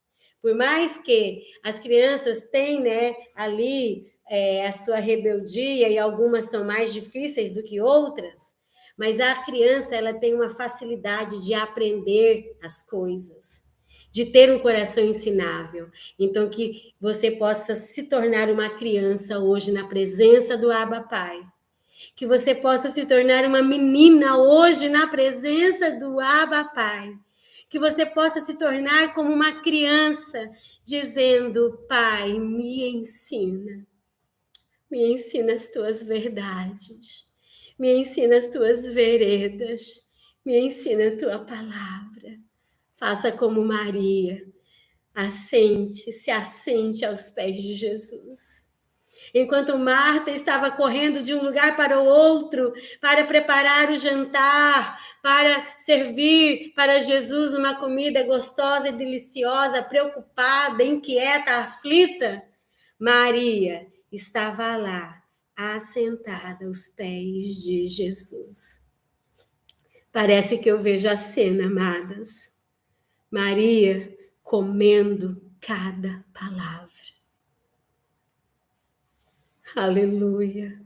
Por mais que as crianças tenham, né, ali a sua rebeldia, e algumas são mais difíceis do que outras, mas a criança ela tem uma facilidade de aprender as coisas, de ter um coração ensinável. Então, que você possa se tornar uma criança hoje na presença do Abba Pai. Que você possa se tornar uma menina hoje na presença do Abba Pai. Que você possa se tornar como uma criança, dizendo: Pai, me ensina as tuas verdades, me ensina as tuas veredas, me ensina a tua palavra. Faça como Maria, se assente aos pés de Jesus. Enquanto Marta estava correndo de um lugar para o outro para preparar o jantar, para servir para Jesus uma comida gostosa e deliciosa, preocupada, inquieta, aflita, Maria estava lá, assentada aos pés de Jesus. Parece que eu vejo a cena, amadas. Maria comendo cada palavra. Aleluia.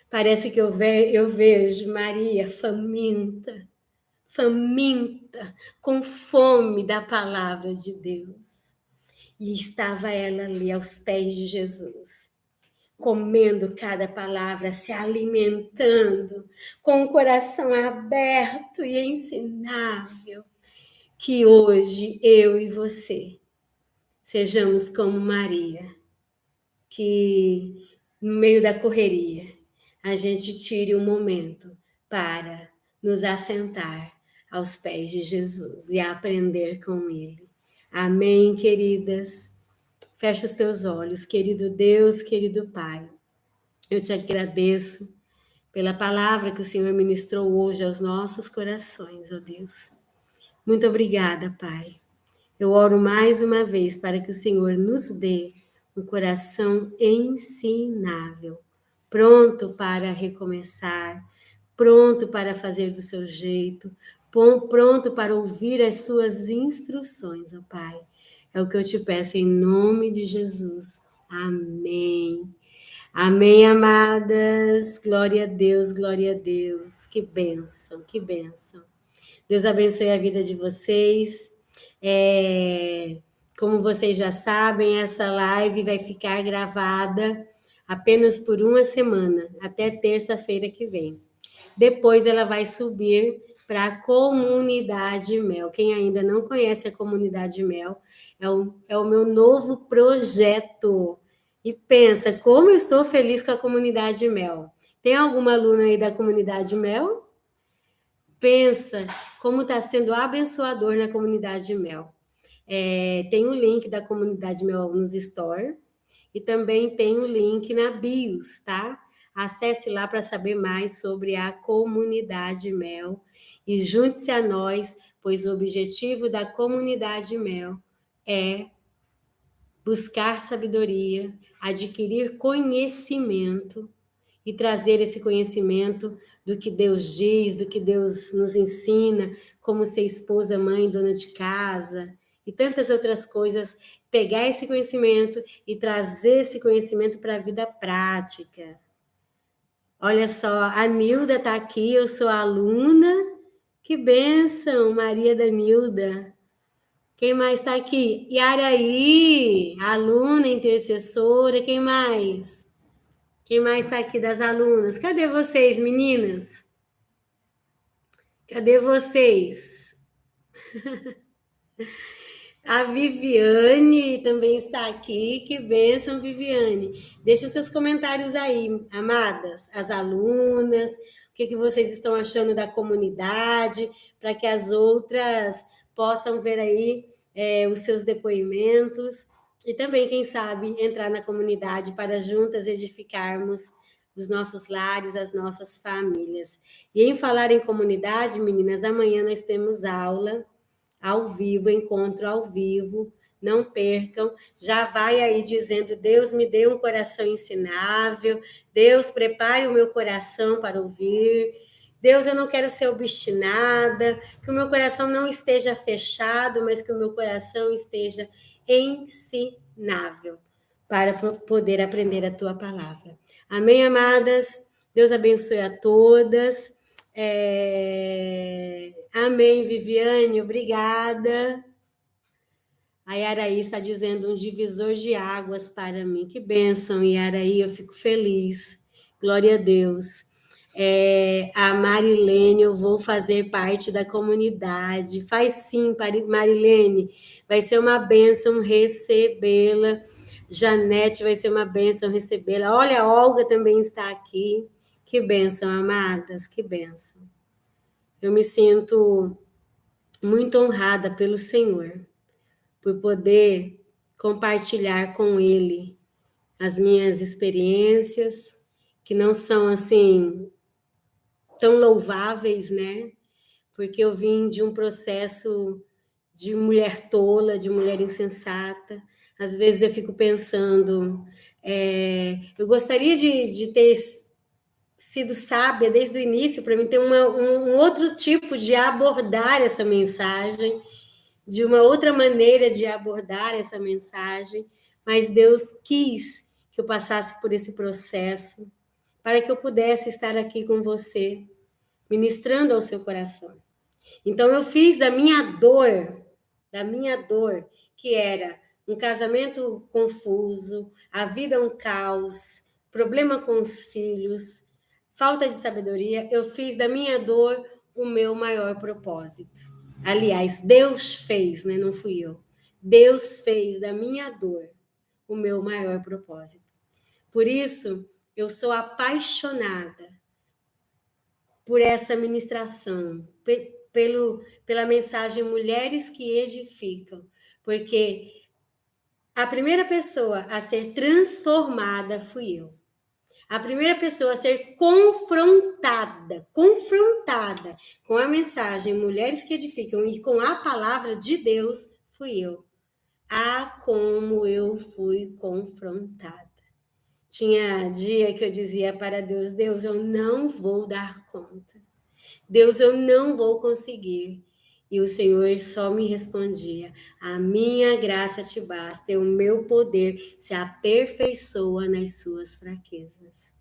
Parece que eu vejo Maria faminta, com fome da palavra de Deus. E estava ela ali aos pés de Jesus, comendo cada palavra, se alimentando, com o coração aberto e ensinável. Que hoje eu e você sejamos como Maria, que no meio da correria a gente tire um momento para nos assentar aos pés de Jesus e aprender com Ele. Amém, queridas? Fecha os teus olhos, querido Deus, querido Pai. Eu te agradeço pela palavra que o Senhor ministrou hoje aos nossos corações, ó Deus. Muito obrigada, Pai. Eu oro mais uma vez para que o Senhor nos dê um coração ensinável, pronto para recomeçar, pronto para fazer do seu jeito, pronto para ouvir as suas instruções, ó Pai. É o que eu te peço em nome de Jesus. Amém. Amém, amadas. Glória a Deus, glória a Deus. Que bênção, que bênção. Deus abençoe a vida de vocês. Como vocês já sabem, essa live vai ficar gravada apenas por uma semana, até terça-feira que vem. Depois ela vai subir para a Comunidade Mel. Quem ainda não conhece a Comunidade Mel, é o meu novo projeto. E pensa, como eu estou feliz com a Comunidade Mel. Tem alguma aluna aí da Comunidade Mel? Pensa como está sendo abençoador na Comunidade Mel. Tem o link da Comunidade Mel nos Store e também tem o link na bios, tá? Acesse lá para saber mais sobre a Comunidade Mel e junte-se a nós, pois o objetivo da Comunidade Mel é buscar sabedoria, adquirir conhecimento e trazer esse conhecimento do que Deus diz, do que Deus nos ensina, como ser esposa, mãe, dona de casa e tantas outras coisas, pegar esse conhecimento e trazer esse conhecimento para a vida prática. Olha só, a Nilda está aqui, eu sou aluna. Que bênção, Maria da Nilda. Quem mais está aqui? Yaraí, aluna, intercessora. Quem mais? Quem mais está aqui das alunas? Cadê vocês, meninas? Cadê vocês? A Viviane também está aqui. Que bênção, Viviane. Deixa os seus comentários aí, amadas, as alunas. O que vocês estão achando da comunidade, para que as outras possam ver aí os seus depoimentos. E também, quem sabe, entrar na comunidade para juntas edificarmos os nossos lares, as nossas famílias. E em falar em comunidade, meninas, amanhã nós temos aula ao vivo, encontro ao vivo, não percam, já vai aí dizendo, Deus me dê um coração ensinável, Deus prepare o meu coração para ouvir, Deus, eu não quero ser obstinada, que o meu coração não esteja fechado, mas que o meu coração esteja ensinável, para poder aprender a tua palavra. Amém, amadas? Deus abençoe a todas. Amém, Viviane, obrigada. A Yaraí está dizendo um divisor de águas para mim. Que bênção, Yaraí, eu fico feliz. Glória a Deus. A Marilene, eu vou fazer parte da comunidade. Faz sim, Marilene. Vai ser uma bênção recebê-la. Janete, vai ser uma bênção recebê-la. Olha, a Olga também está aqui. Que bênção, amadas, que bênção. Eu me sinto muito honrada pelo Senhor, por poder compartilhar com Ele as minhas experiências, que não são assim tão louváveis, né? Porque eu vim de um processo de mulher tola, de mulher insensata. Às vezes eu fico pensando, eu gostaria de ter sido sábia desde o início, para mim ter um outro tipo de abordar essa mensagem, de uma outra maneira de abordar essa mensagem, mas Deus quis que eu passasse por esse processo para que eu pudesse estar aqui com você, ministrando ao seu coração. Então, eu fiz da minha dor, que era um casamento confuso, a vida um caos, problema com os filhos, falta de sabedoria, eu fiz da minha dor o meu maior propósito. Aliás, Deus fez, né? Não fui eu. Deus fez da minha dor o meu maior propósito. Por isso, eu sou apaixonada por essa ministração, pela mensagem Mulheres que Edificam, porque a primeira pessoa a ser transformada fui eu. A primeira pessoa a ser confrontada com a mensagem Mulheres que Edificam e com a palavra de Deus fui eu. Ah, como eu fui confrontada. Tinha dia que eu dizia para Deus, Deus, eu não vou dar conta. Deus, eu não vou conseguir. E o Senhor só me respondia, a minha graça te basta, e o meu poder se aperfeiçoa nas suas fraquezas.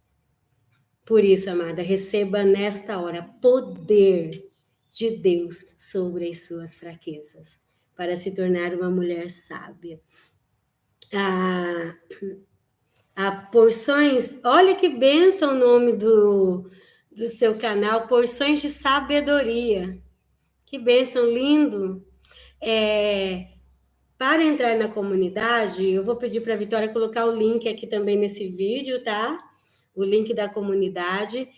Por isso, amada, receba nesta hora poder de Deus sobre as suas fraquezas, para se tornar uma mulher sábia. A Porções, olha que bênção o nome do seu canal, Porções de Sabedoria. Que bênção, lindo. Para entrar na comunidade, eu vou pedir para a Vitória colocar o link aqui também nesse vídeo, tá? O link da comunidade,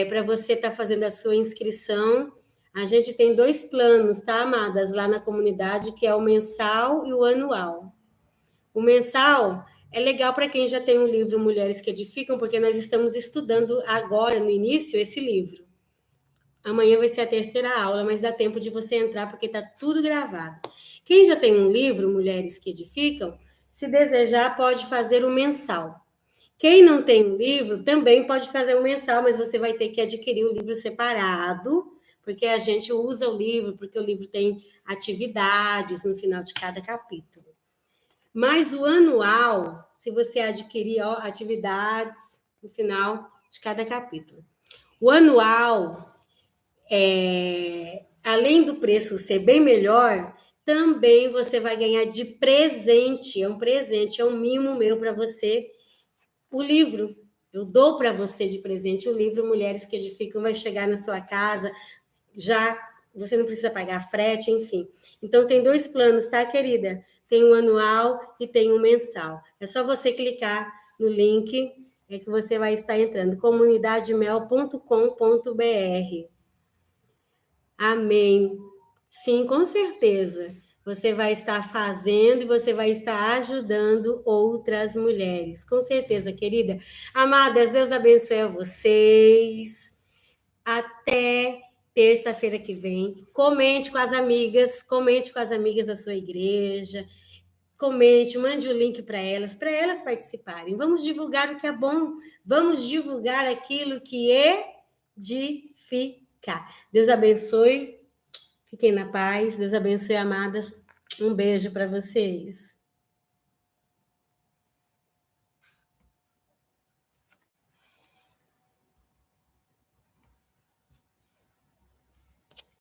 para você estar fazendo a sua inscrição. A gente tem 2 planos, tá, amadas, lá na comunidade, que é o mensal e o anual. O mensal é legal para quem já tem um livro Mulheres que Edificam, porque nós estamos estudando agora, no início, esse livro. Amanhã vai ser a 3ª aula, mas dá tempo de você entrar, porque está tudo gravado. Quem já tem um livro, Mulheres que Edificam, se desejar, pode fazer o mensal. Quem não tem um livro, também pode fazer o mensal, mas você vai ter que adquirir o livro separado, porque a gente usa o livro, porque o livro tem atividades no final de cada capítulo. Mas o anual, se você adquirir atividades no final de cada capítulo. O anual, além do preço ser bem melhor, também você vai ganhar de presente, é um mimo meu para você, o livro. Eu dou para você de presente o livro Mulheres que Edificam, vai chegar na sua casa, já você não precisa pagar frete, enfim. Então, tem 2 planos, tá, querida? Tem o anual e tem o mensal. É só você clicar no link que você vai estar entrando, comunidademel.com.br. Amém. Sim, com certeza. Você vai estar fazendo e você vai estar ajudando outras mulheres. Com certeza, querida. Amadas, Deus abençoe a vocês. Até terça-feira que vem. Comente com as amigas da sua igreja. Comente, mande o link para elas participarem. Vamos divulgar o que é bom, vamos divulgar aquilo que edifica. Deus abençoe, fiquem na paz, Deus abençoe, amadas. Um beijo para vocês.